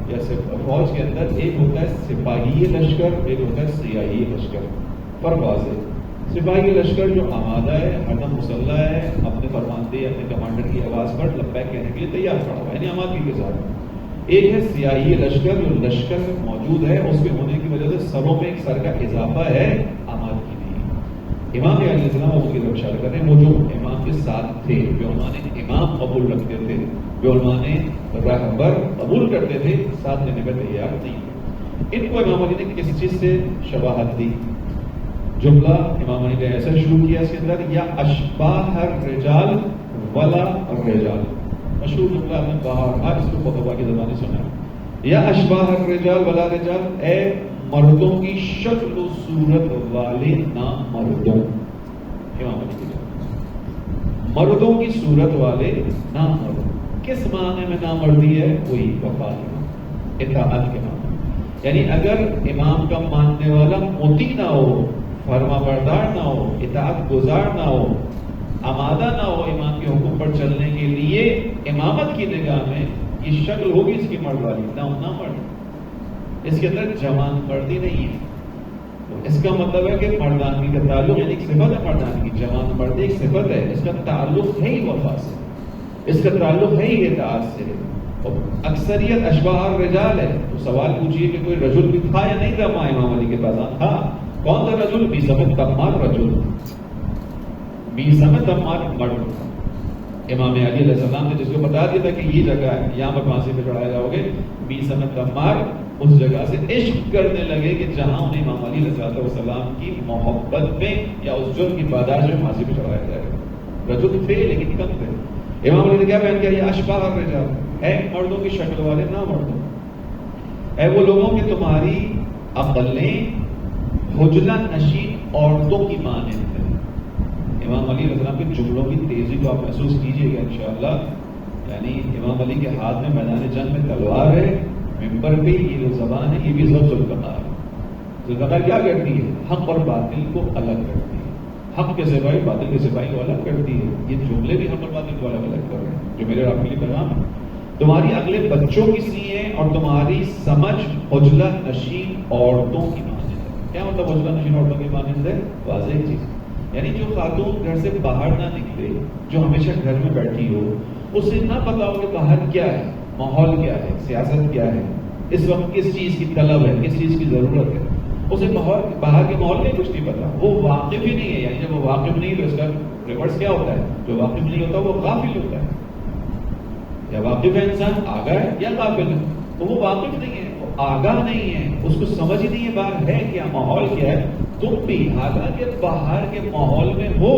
یا فوج کے اندر ایک ہوتا ہے سپاہی لشکر, ایک ہوتا ہے سیاہی لشکر. پر واضح سپاہی لشکر جو آمادہ ہے, ہردم مسلح ہے, اپنے فرماندے اپنے کمانڈر کی آواز پر لبیک کہنے کے لیے تیار کھڑا ہوا ہے, یعنی آمادگی کے ساتھ. ایک ہے سیاہی لشکر جو لشکر موجود ہے, اس کے ہونے کی وجہ سے سروں میں ایک سر کا اضافہ ہے, آمادگی نہیں. امام علیہ السلام ان کی رکشا کر رہے ہیں. وہ جو امام کے ساتھ تھے, جو عنوان امام قبول رکھتے تھے, جو عنوان رہبر قبول کرتے تھے, ساتھ لینے پر تیار نہیں. ان کو امام علی نے کس چیز سے شباہت دی؟ جملہ امام علی نے ایسا شروع کیا اس کے اندر, یا اشباہ الرجال ولا الرجال. مشہور جملہ آپ نے باہر اس کو خطبہ کی زبانی سنا, یا اشباہ الرجال ولا رجال, اے مردوں کی شکل و صورت والے نامردوں. امام علی کی مردوں کی صورت والے نامردوں. کس معنی میں نامردی ہے؟ وہی وفا اطاعت کے معنی. یعنی اگر امام کا ماننے والا مطیع نہ ہو, فرما بردار نہ ہو, اطاعت گزار نہ ہو, آمادہ نہ ہو امام کے حکم پر چلنے کے لیے, امامت کی نگاہ میں یہ شکل ہوگی اس کی مرد والی, نہ مرد, اس کے اندر جوان مردی نہیں ہے. اس کا مطلب ہے کہ مردانگی کا تعلق, یعنی ایک صفت ہے مردانگی, جوان مردی ایک صفت ہے, اس کا تعلق ہے ہی وفا سے, اس کا تعلق ہے ہی اطاعت سے. اور اکثریت اشباہ الرجال ہے. تو سوال پوچھیے کہ کوئی رجل بھی تھا یا نہیں تھا ماں امام علی کے پاس؟ تھا. کون تھا رجل؟ بیسمت تمار رجل, بیسمت تمار مرد. امام علی علیہ السلام نے جس کو بتا دیا تھا کہ یہ جگہ ہے, یہاں پر پھانسی پہ چڑھائے جاؤ گے, بیسمت تمار اس جگہ سے عشق کرنے لگے کہ جہاں انہیں امام علی علیہ السلام کی محبت میں یا اس جرم کی پاداش میں پھانسی پہ چڑھایا جائے گا. رجل تھے لیکن کم تھے. امام علی نے کیا بیان کیا؟ یہ اشباہ الرجال, اے مردوں کی شکل والے نہ مردوں, اے وہ لوگوں کہ تمہاری عقلیں حجلہ نشین عورتوں کی مانند ہیں. امام علی علیہ السلام کے جملوں کی تیزی کو آپ محسوس کیجئے گا انشاءاللہ. یعنی امام علی کے ہاتھ میں میدان جنگ میں تلوار ہے, ممبر پہ یہ جو زبان ہے یہ بھی ذوالفقار ہے. ذوالفقار کیا کرتی ہے؟ حق اور باطل کو الگ کرتی ہے, حق کے سپاہی باطل کے سپاہی کو الگ کرتی ہے. یہ جملے بھی حق اور باطل کو الگ الگ کر رہے ہیں, جو میرے آپ کے لیے پیغام ہے. تمہاری عقلیں بچوں کی سی ہیں اور تمہاری سمجھ حجلہ نشین عورتوں کی مانند ہے. کیا مطلب حجلہ نشین عورتوں کی مانند ہے؟ واضح چیز, یعنی جو خاتون گھر سے باہر نہ نکلے, جو ہمیشہ گھر میں بیٹھی ہو, اسے نہ پتا ہو کہ باہر کیا ہے, ماحول کیا ہے, سیاست کیا ہے, اس وقت کس چیز کی طلب ہے, کس چیز کی ضرورت ہے, اسے باہر کے ماحول میں کچھ نہیں پتا, وہ واقف ہی نہیں ہے. یعنی جب وہ واقف نہیں تو اس کا ریورس کیا ہوتا ہے؟ جو واقف نہیں ہوتا وہ غافل ہوتا ہے. یا واقف ہے انسان, آگاہ ہے, یا غافل ہے. تو وہ واقف نہیں ہے, وہ آگاہ نہیں ہے, اس کو سمجھ ہی نہیں ہے باہر ہے کیا, ماحول کیا ہے. تم بھی حالانکہ باہر کے ماحول میں ہو,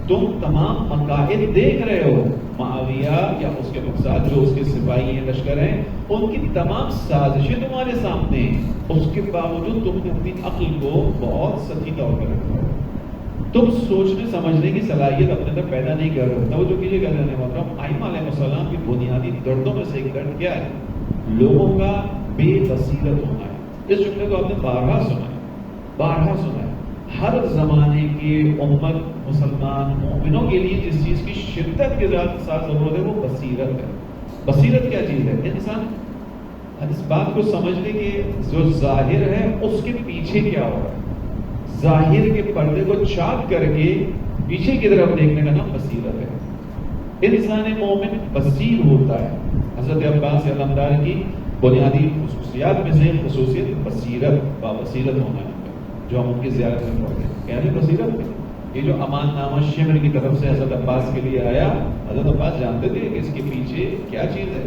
تم تمام مقاصد دیکھ رہے ہو. معاویہ یا اس کے مقصد جو اس کے سپاہی ہیں, لشکر ہیں, ان کی تمام سازشیں تمہارے سامنے ہیں. اس کے باوجود تم نے اپنی عقل کو بہت سطحی طور پر رکھا ہے. تم سوچنے سمجھنے کی صلاحیت اپنے اندر پیدا نہیں کر رہے. توجہ کیجیے گا جانے محترم, ائمہ علیہ السلام کی بنیادی دردوں میں سے ایک درد کیا ہے؟ لوگوں کا بے بصیرت ہونا ہے. اس جملے کو آپ نے بارہا سنا ہے. ہر زمانے کی امت مسلمان مومنوں کے لیے جس چیز کی شدت کے ساتھ ضرورت ہے وہ بصیرت ہے. بصیرت کیا چیز ہے؟ انسان اس بات کو سمجھنے کے جو ظاہر ہے اس کے پیچھے کیا ہو رہا ہے, ظاہر کے پردے کو چاک کر کے پیچھے کی طرف دیکھنے کا نام بصیرت ہے. انسان مومن بصیر ہوتا ہے. حضرت عباس علمدار کی بنیادی خصوصیات میں سے خصوصیت بصیرت، بابصیرت ہونا ہے، جو ہم ان کی زیارت میں پڑھتے ہیں. یعنی بصیرت میں یہ جو امان نامہ شمر کی طرف سے حضرت عباس کے لیے آیا، حضرت عباس جانتے تھے کہ اس کے پیچھے کیا چیز ہے.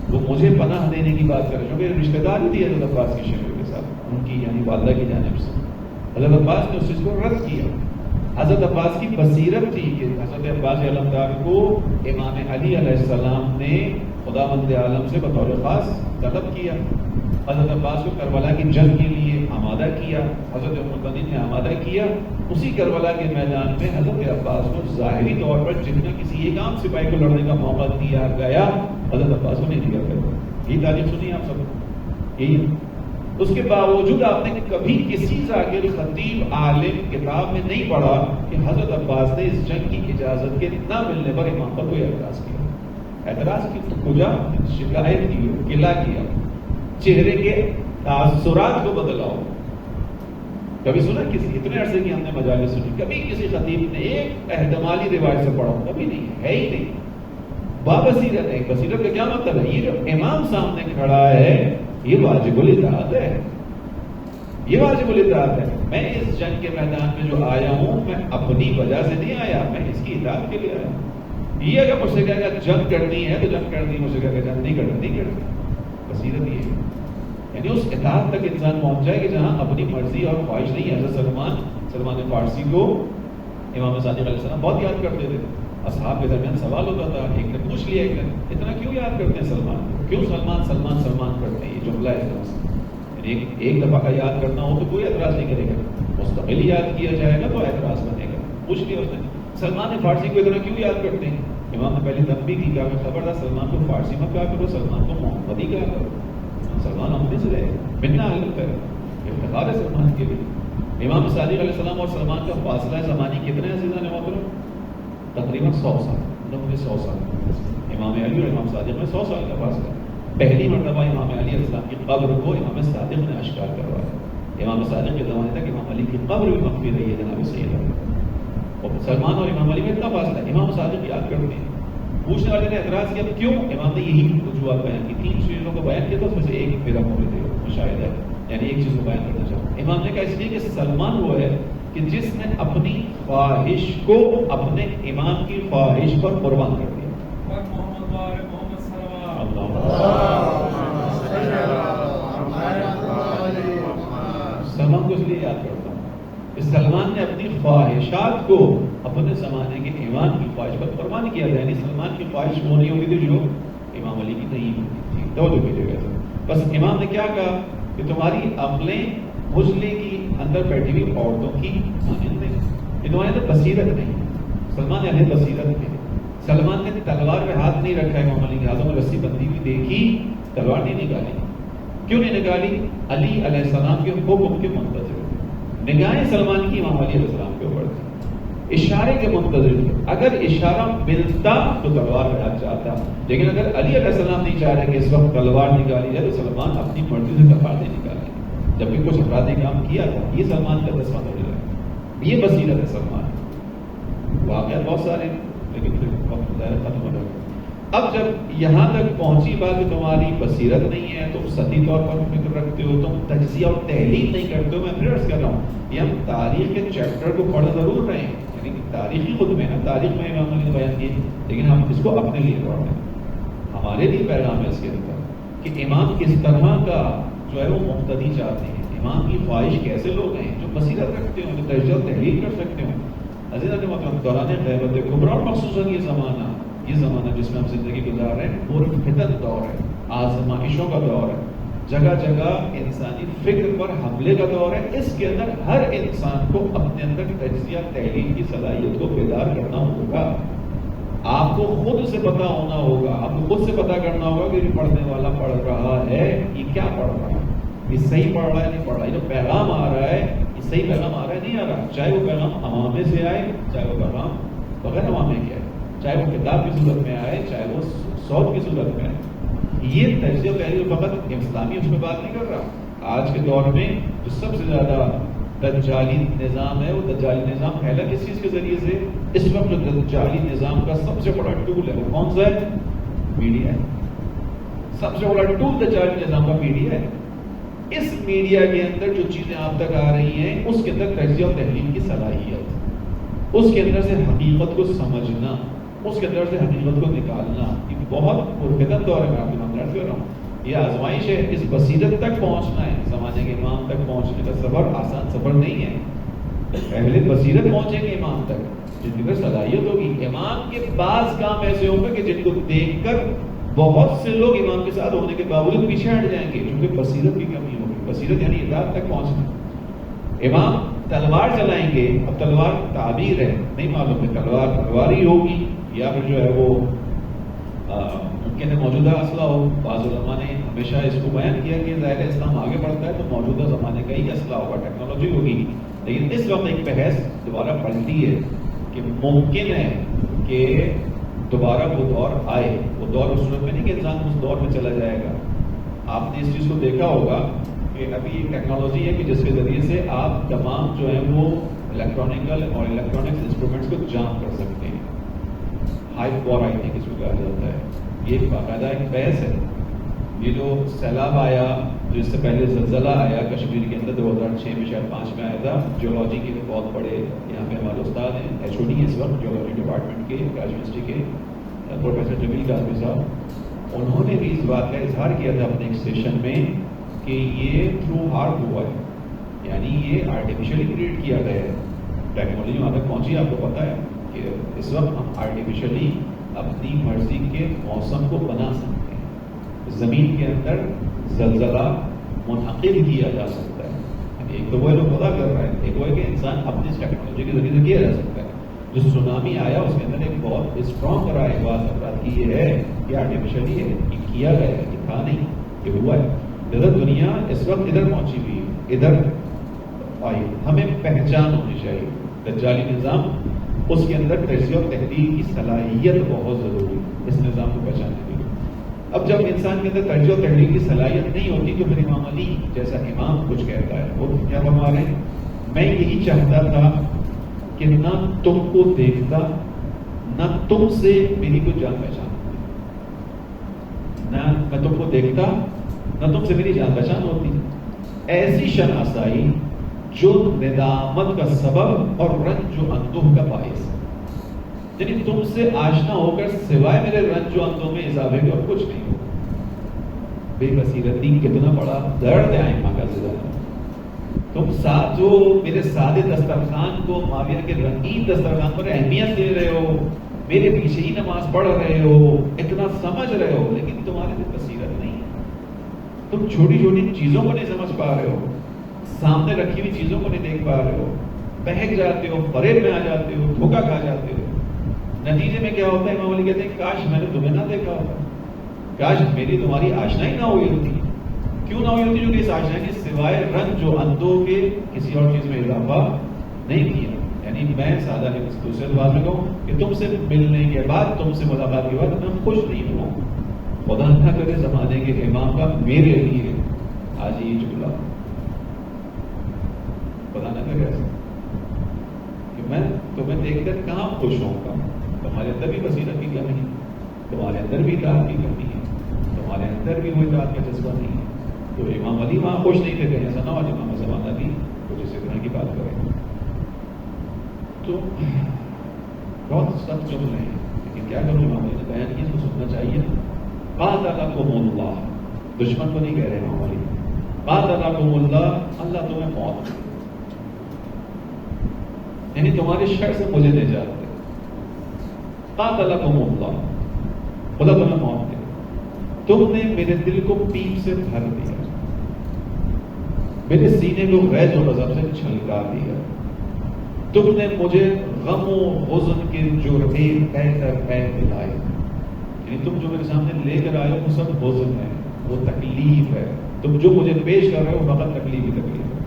وہ مجھے پناہ دینے کی بات کر رہے ہیں، کیونکہ رشتے دار تھی حضرت عباس کی شمر کے ساتھ، ان کی یعنی والدہ کی جانب سے. حضرت عباس نے اس چیز کو رد کیا. حضرت عباس کی بصیرت تھی کہ حضرت عباس علمدار کو امام علی علیہ السلام نے خداوند عالم سے بطور خاص طلب کیا. حضرت عباس کو کربلا کی جنگ کے لیے آمادہ کیا، حضرت عمر نے آمادہ کیا. اسی کربلا کے میدان میں حضرت عباس کو ظاہری طور پر جتنا کسی ایک عام سپاہی کو لڑنے کا موقع دیا گیا، حضرت عباس کو نہیں دیا گیا. یہ تاریخ سنی آپ سب. یہی اس کے باوجود آپ نے کبھی کسی ذاکر خطیب عالم کتاب میں نہیں پڑھا کہ حضرت عباس نے اس جنگ کی اجازت کے نہ ملنے پر امام پر کوئی اعتراض کیا. اعتراض کی کجا شکایت کی، گلہ کیا، چہرے کے تاثرات کو بدلاؤ. کبھی سنا کسی اتنے عرصے کی ہم نے مجالس سنی، کبھی کسی خطیب نے ایک احتمالی روایت سے پڑھا؟ کبھی نہیں، ہے ہی نہیں. بابصیرت ہے. بصیرت کا کیا مطلب ہے؟ یہ جو امام سامنے کھڑا ہے یہ واجب الاطاعت ہے، یہ واجب الاطاعت ہے. میں اس جنگ کے میدان میں جو آیا ہوں میں اپنی وجہ سے نہیں آیا، میں اس کی اطاعت کے لیے آیا. یہ اگر مجھ سے کہا کہ جنگ کرنی ہے تو جنگ کرنی، مجھ سے کہا کہ جنگ نہیں کرنی نہیں کرنی. بصیرت یہ ہے، یعنی اس اطاعت تک انسان پہنچ جائے کہ جہاں اپنی مرضی اور خواہش نہیں ہے. حضرت سلمان فارسی کو امام صادق علیہ السلام بہت یاد کرتے تھے. اصحاب کے درمیان سوال ہوتا تھا، ایک نے پوچھ لیا ایک نے، اتنا کیوں یاد کرتے ہیں سلمان کو؟ کیوں سلمان سلمان سلمان کرتے ہیں؟ یہ جملہ ہے. ایک دفعہ کا یاد کرنا ہو تو کوئی اعتراض نہیں کرے گا، مستقل یاد کیا جائے گا تو اعتراض بنے گا. پوچھ لیا اس نے، سلمان فارسی کو اتنا کیوں یاد کرتے ہیں؟ امام نے پہلے تنبیہ کی، کہا کہ خبردار سلمان کو فارسی مت کہا کرو، سلمان کو محمدی کہا کرو. سلمان ہم سے رہے منا حلت ہے، افتخار ہے سلمان کے لیے. امام صادق علیہ السلام اور سلمان کا فاصلہ زمانی کتنے عزیزان محترم؟ تقریباً 100 سال، 100 سال. امام علی اور امام صادق میں 100 سال کا فاصلہ. پہلی مرتبہ امام علی علیہ السلام کی قبر کو امام صادق نے اشکار کروایا. امام صادق کے زمانے تک امام علی کی قبر بھی مخفی رہی ہے جناب سید. اور سلمان اور امام علی میں اتنا فاصلہ ہے، امام صادق یاد کرتے ہیں. پوچھنے والے نے اعتراض کیا کیوں؟ امام نے یہی وجوہات بیان کی، 3 چیزوں کو بیان کیا تھا، اس میں سے ایک میرا مورد مشاہدہ ہے، یعنی ایک چیز کو بیان کرنا چاہوں. امام نے کہا اس لیے کہ سلمان وہ ہے کہ جس نے اپنی خواہش کو اپنے امام کی خواہش پر قربان کر دیا. سلمان کو اس لیے یاد کرتا ہوں کہ سلمان نے اپنی خواہشات کو اپنے زمانے کے امام کی خواہش پر قربان کیا تھا. یعنی سلمان کی خواہش وہ نہیں ہوتی تھی جو امام علی کی نہیں ہوتی تھی. توجہ کیجیے گا. بس امام نے کیا کہا کہ تمہاری عملیں مجلے کی اندر بیٹھی ہوئی عورتوں کی مانند نہیں، یہ تمہارے اندر بصیرت نہیں. سلمان نے بصیرت نہیں. سلمان نے تلوار پہ ہاتھ نہیں رکھا ہے، امام علی کے ہاتھوں میں رسی بندی ہوئی دیکھی، تلوار نہیں نکالی. کیوں نہیں نکالی؟ علی علیہ السلام کے حکم کے منتظر. نگاہیں سلمان کی امام علی علیہ السلام کے اوپر تھی، اشارے کے منتظر تھے. اگر اشارہ ملتا تو تلوار پہ ہاتھ جاتا، لیکن اگر علی علیہ السلام نہیں چاہ رہے کہ اس وقت تلوار نکالی جائے تو سلمان اپنی مرضی سے تلوار نہیں نکالے. جبکہ کچھ افرادی کام کیا تھا. یہ سلمان کا 10واں درجہ ہے، یہ بصیرت ہے سلمان. واقعات بہت سارے ہیں لیکن پھر وقت ختم ہو جائے. اب جب یہاں تک پہنچی بات کہ تمہاری بصیرت نہیں ہے، تم سطحی طور پر فکر رکھتے ہو، تم تجزیہ اور تحلیل نہیں کرتے ہو. میں پھر عرض کر رہا ہوں، یہ ہم تاریخ کے چیپٹر کو پڑھ ضرور رہے ہیں، یعنی تاریخی خود میں تاریخ میں امام علی نے بیان کی، لیکن ہم اس کو اپنے لیے پڑھ رہے ہیں. ہمارے لیے پیغام ہے اس کے اندر کہ امام کس طرح کا جو ہے وہ مقتدی چاہتے ہیں، امام کی خواہش کیسے لوگ ہیں جو بصیرت رکھتے ہوں، جو تجزیہ اور تحلیل کر سکتے ہوں. عزیزان محترم، دوران غیبت کبریٰ اور خصوصاً یہ زمانہ جس میں ہم زندگی گزار رہے ہیں، پرفتن دور ہے، آزمائشوں کا دور ہے، جگہ جگہ انسانی فکر پر حملے کا دور ہے. اس کے اندر ہر انسان کو اپنے اندر تجزیہ تحلیل کی صلاحیت کو بیدار کرنا ہوگا. آپ کو خود سے پتہ ہونا ہوگا، آپ کو خود سے پتہ کرنا ہوگا کہ یہ پڑھنے والا پڑھ رہا ہے، یہ کیا پڑھ رہا ہے، یہ صحیح پڑھ رہا ہے نہیں پڑھ رہا ہے، جو پیغام آ رہا ہے یہ صحیح پیغام آ رہا ہے نہیں آ رہا. چاہے وہ پیغام عوامے سے آئے، چاہے وہ پیغام بغیر عوامے کے آئے، چاہے وہ کتاب کی صورت میں آئے، چاہے وہ صوت کی صورت میں آئے. یہ تجزیہ تحلیل فقط اسلامی اس میں بات نہیں کر رہا. آج کے دور میں جو سب سے زیادہ دجالی نظام ہے، وہ دجالی نظام پھیلا کس چیز کے ذریعے سے؟ اس وقت جو دجالی نظام کا سب سے بڑا ٹول ہے وہ کون سا ہے؟ میڈیا ہے. سب سے بڑا ٹول دجالی نظام کا میڈیا ہے. اس میڈیا کے اندر جو چیزیں آپ تک آ رہی ہیں اس کے اندر تجزیہ و تحلیل کی صلاحیت, اس کے اندر سے حقیقت کو سمجھنا, اس کے اندر سے حقیقت کو نکالنا, یہ بہت پرفتن دور ہے. میں آپ کے سامنے عرض کر رہا ہوں, یہ آزمائش ہے. اس بصیرت تک پہنچنا ہے, زمانے کے امام تک پہنچنے کا سفر آسان سفر نہیں ہے. اہل بصیرت پہنچیں گے امام تک جن کی صلاحیت ہوگی. امام کے بعض کام ایسے ہوں گے کہ جن کو دیکھ کر بہت سے لوگ امام کے ساتھ ہونے کے باوجود پیچھے ہٹ جائیں گے, کیونکہ بصیرت کی کمی ہوگی. بصیرت یعنی ہدایت تک پہنچنا. امام تلوار چلائیں گے, اب تلوار تعبیر ہے, نہیں معلوم ہے تلوار ہی ہوگی یا پھر جو ہے وہ ممکن ہے موجودہ اسلحہ ہو. بعض علماء نے ہمیشہ اس کو بیان کیا کہ ظاہر اسلام آگے بڑھتا ہے تو موجودہ زمانے کا ہی اسلحہ ہوگا, ٹیکنالوجی ہوگی. لیکن اس وقت ایک بحث دوبارہ پلٹی ہے کہ ممکن ہے کہ دوبارہ وہ دور آئے. وہ دور اس صورت میں نہیں کہ انسان اس دور میں چلا جائے گا. آپ نے اس چیز کو دیکھا ہوگا کہ ابھی ایک ٹیکنالوجی ہے کہ جس کے ذریعے سے آپ تمام جو ہیں وہ الیکٹرانکل اور الیکٹرانکس انسٹرومنٹس کو جام کر سکتے ہیں. ہائی پاور آئی تھنک اس کو کہا جاتا ہے. یہ ایک باقاعدہ ایک بحث ہے. یہ جو سیلاب آیا, جو اس سے پہلے زلزلہ آیا کشمیر کے اندر 2006 میں شاید 5 میں آیا تھا, جیولوجی کے بہت بڑے یہاں پہ ہمارے استاد ہیں, HOD اس وقت جیولوجی ڈپارٹمنٹ کے کراچی یونیورسٹی کے پروفیسر جمیل قاسمی صاحب, انہوں نے بھی اس بات کا اظہار کیا تھا اپنے ایک سیشن میں کہ یہ تھرو ہارٹ ہوا ہے, یعنی یہ آرٹیفیشلی کریٹ کیا گیا ہے. ٹیکنالوجی وہاں تک پہنچی, آپ کو پتہ ہے کہ اس وقت ہم آرٹیفیشلی اپنی مرضی کے موسم کو بنا سکتے ہیں. زمین کے اندر زلزلہ منعقد کیا جا سکتا ہے. ایک تو وہ لوگ پتا کر رہا ہے, ایک وہ ہے کہ انسان اپنی اس ٹیکنالوجی کے ذریعے سے کیا جا سکتا ہے. جو سونامی آیا اس کے اندر ایک بہت اسٹرانگ رائے بات افراد کی یہ ہے کہ آرٹیفیشلی ہے, یہ کیا گیا ہے, یہ تھا نہیں, یہ ہوا ہے. ادھر دنیا اس وقت ادھر پہنچی ہوئی ہے, ادھر آئی. ہمیں پہچان ہونی چاہیے. دجالی نظام اس کے اندر تجزیہ و تحلیل کی صلاحیت بہت ضروری ہے اس نظام کو پہچاننے کے لیے. اب جب انسان کے اندر تجزیہ و تحلیل کی صلاحیت نہیں ہوتی تو پھر امام علی جیسا امام کچھ کہتا ہے, وہ کیا فرما رہے ہیں, میں یہی چاہتا تھا کہ نہ تم کو دیکھتا, نہ تم سے میری کوئی جان پہچان, نہ میں تم کو دیکھتا نہ تم سے میری جان پہچان ہوتی. ایسی شناسائی جو ندامت کا سبب اور رنج و اندوہ کا باعث, یعنی تم سے آشنا ہو کر سوائے میرے رنج و اندوہ میں اضافے کے اور کچھ نہیں ہو. بے بصیرتی کتنا بڑا درد ہے ائمہ کا زیادہ. تم ساتھ جو میرے سادے دسترخوان کو معاویہ کے رنگین دسترخوان پر اہمیت دے رہے ہو, میرے پیچھے ہی نماز پڑھ رہے ہو, اتنا سمجھ رہے ہو, لیکن تمہارے دل بصیرت نہیں ہے. تم چھوٹی چھوٹی چیزوں کو نہیں سمجھ پا رہے ہو, سامنے رکھی ہوئی چیزوں کو نہیں دیکھ پا رہے ہو, بہک جاتے ہو, فریب میں آ جاتے ہو, دھوکہ کھا جاتے ہو. نتیجے میں کیا ہوتا ہے, امام علی کہتے ہیں کاش میں نے تمہیں نہ دیکھا ہوتا, کاش میری تمہاری آشنائی نہ ہوئی ہوتی. کیوں نہ ہوئی ہوتی؟ کیونکہ اس آشنائی کے سوائے رنج و اندوہ کے کسی اور چیز میں اضافہ نہیں کیا. یعنی میں سادہ دوسرے بات میں کہوں کہ تم سے ملنے کے بعد, تم سے ملاقات کے بعد میں خوش نہیں ہوں. خدا نہ کرے زمانے کے امام کا میرے لیے آج یہ جملہ, خدا نہ کرے ایسا کہ میں تمہیں دیکھ کر کہاں خوش ہوں گا. تمہارے اندر بھی بصیرت کی کمی ہے, تمہارے اندر بھی اطاعت کی کمی ہے, تمہارے اندر بھی وہ اطاعت کا جذبہ نہیں ہے. تو امام علی وہاں خوش نہیں تھے, کہیں ایسا نہ ہو امام زمانہ بھی کچھ اس طرح کی بات کریں. تو بہت سخت جملے ہیں, لیکن کیا کروں, امام علی نے بیان کیا تو سننا چاہیے. قاتلکم اللہ, دشمن کو نہیں کہہ رہے امام علی, قاتلکم اللہ, اللہ تمہیں موت دے, یعنی تمہارے شر سے مجھے نجات دے. قاتلکم اللہ, خدا تمہیں موت دے. تم نے میرے دل کو پیپ سے بھر دیا, میرے سینے کو غیظ و غضب سے چھلکا دیا. تم نے مجھے غم و حزن کے جرعے پہ کر پہ دلائے. یعنی تم جو میرے سامنے لے کر آئے ہو وہ سب حزن ہے, وہ تکلیف ہے. تم جو مجھے پیش کر رہے ہو فقط تکلیف ہی تکلیف ہے.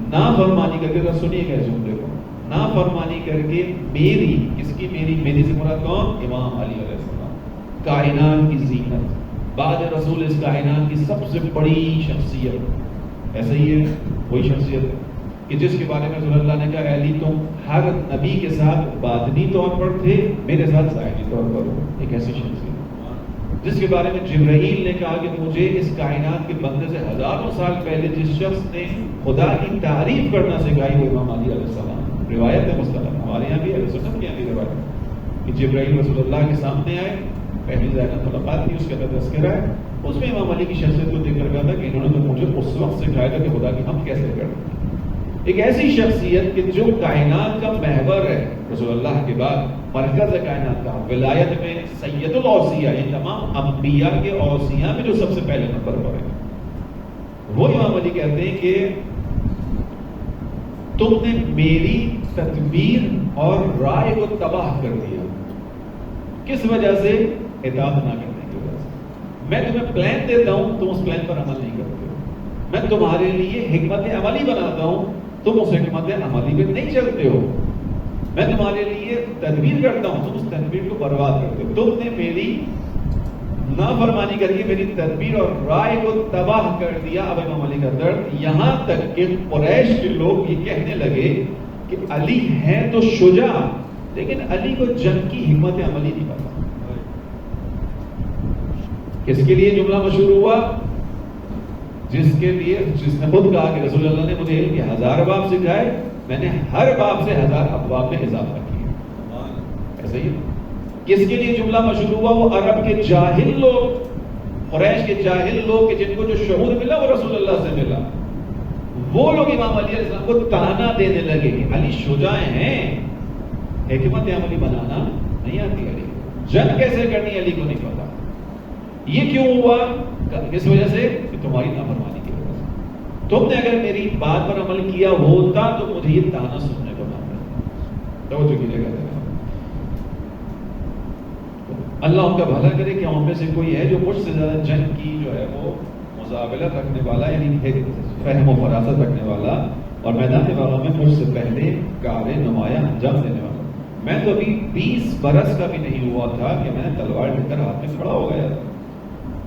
نافرمانی کر کے, سنیے گا جملے کو, نافرمانی کر کے میری, کس کی میری, میری سے مراد کون, امام علی علیہ السلام, کائنات کی زینت, بعد رسول اس کائنات کی سب سے بڑی شخصیت. ایسا ہی ہے وہی شخصیت کہ جس کے بارے میں رسول اللہ نے کہا, علی تم ہر نبی کے ساتھ باطنی طور پر تھے, میرے ساتھ ظاہری طور پر ہو. ایک ایسی شخصیت جس کے بارے میں جبرائیل نے کہا کہ مجھے اس کائنات کے بندے سے ہزاروں سال پہلے جس شخص نے خدا کی تعریف کرنا سکھائی وہ امام علی علیہ السلام. روایت ہے مستند, ہمارے یہاں بھی اہل سنت کے یہاں بھی روایت کہ جبرائیل رسول اللہ کے سامنے آئے, پہلی زائنہ ملاقات تھی, اس کے اندر تذکرہ ہے, اس میں امام علی کی شخصیت کو ذکر کرتا کہ انہوں نے تو مجھے اس وقت سکھایا تھا کہ خدا کی ہم کیسے کرتے ہیں. ایک ایسی شخصیت کہ جو کائنات کا محور ہے, رسول اللہ کے بعد مرکز ہے کائنات کا, ولایت میں سید الاوصیاء, یہ تمام انبیاء کے اوصیاء میں جو سب سے پہلے نمبر پر ہے, وہ امام علی کہتے ہیں کہ تم نے میری تدبیر اور رائے کو تباہ کر دیا. کس وجہ سے؟ اطاعت نہ کرنے کی وجہ سے. میں تمہیں پلان دیتا ہوں, تم اس پلان پر عمل نہیں کرتے ہو. میں تمہارے لیے حکمت عملی بناتا ہوں, تم اس حکمت عملی پہ نہیں چلتے ہو. میں تمہارے لیے تدبیر کرتا ہوں, تم اس تدبیر کو برباد کرتے ہو. تم نے میری نافرمانی کر کے میری تدبیر اور رائے کو تباہ کر دیا. اب امام علی کا درد یہاں تک کہ قریش کے لوگ یہ کہنے لگے کہ علی ہے تو شجاع, لیکن علی کو جنگ کی حکمت عملی نہیں پتا. کس کے لیے جملہ مشہور ہوا؟ جس نے خود کہا کہ رسول اللہ نے مجھے علم کے 1000 باب سکھائے, میں نے ہر باب سے 1000 ابواب میں اضافہ کیا. ایسا ہی کس کے لیے جملہ مشہور ہوا؟ وہ عرب کے جاہل لوگ, قریش کے جاہل لوگ کہ جن کو جو شعور ملا وہ رسول اللہ سے ملا, وہ لوگ امام علی علیہ السلام کو تانا دینے لگے کہ علی شجاع ہیں, حکمت عملی بنانا نہیں آتی علی کو, جنگ کیسے کرنی علی کو نہیں پتا. یہ کیوں ہوا؟ کس وجہ سے؟ کہ تمہاری نافرمانی کی وجہ سے. تم نے اگر میری بات پر عمل کیا ہوتا تو مجھے یہ تانا سننے کو نہ ملتا. توجہ کیجیے گا, اللہ ان کا بھلا کرے کہ ہم میں سے کوئی ہے جو مجھ سے زیادہ جنگ کی جو ہے وہ مزابلت رکھنے والا, یعنی فہم و فراست رکھنے والا, اور میدان والوں میں مجھ سے پہلے کار نمایاں انجام دینے والا. میں تو ابھی 20 برس کا بھی نہیں ہوا تھا کہ میں نے تلوار لے کر ہاتھ میں کھڑا ہو گیا تھا,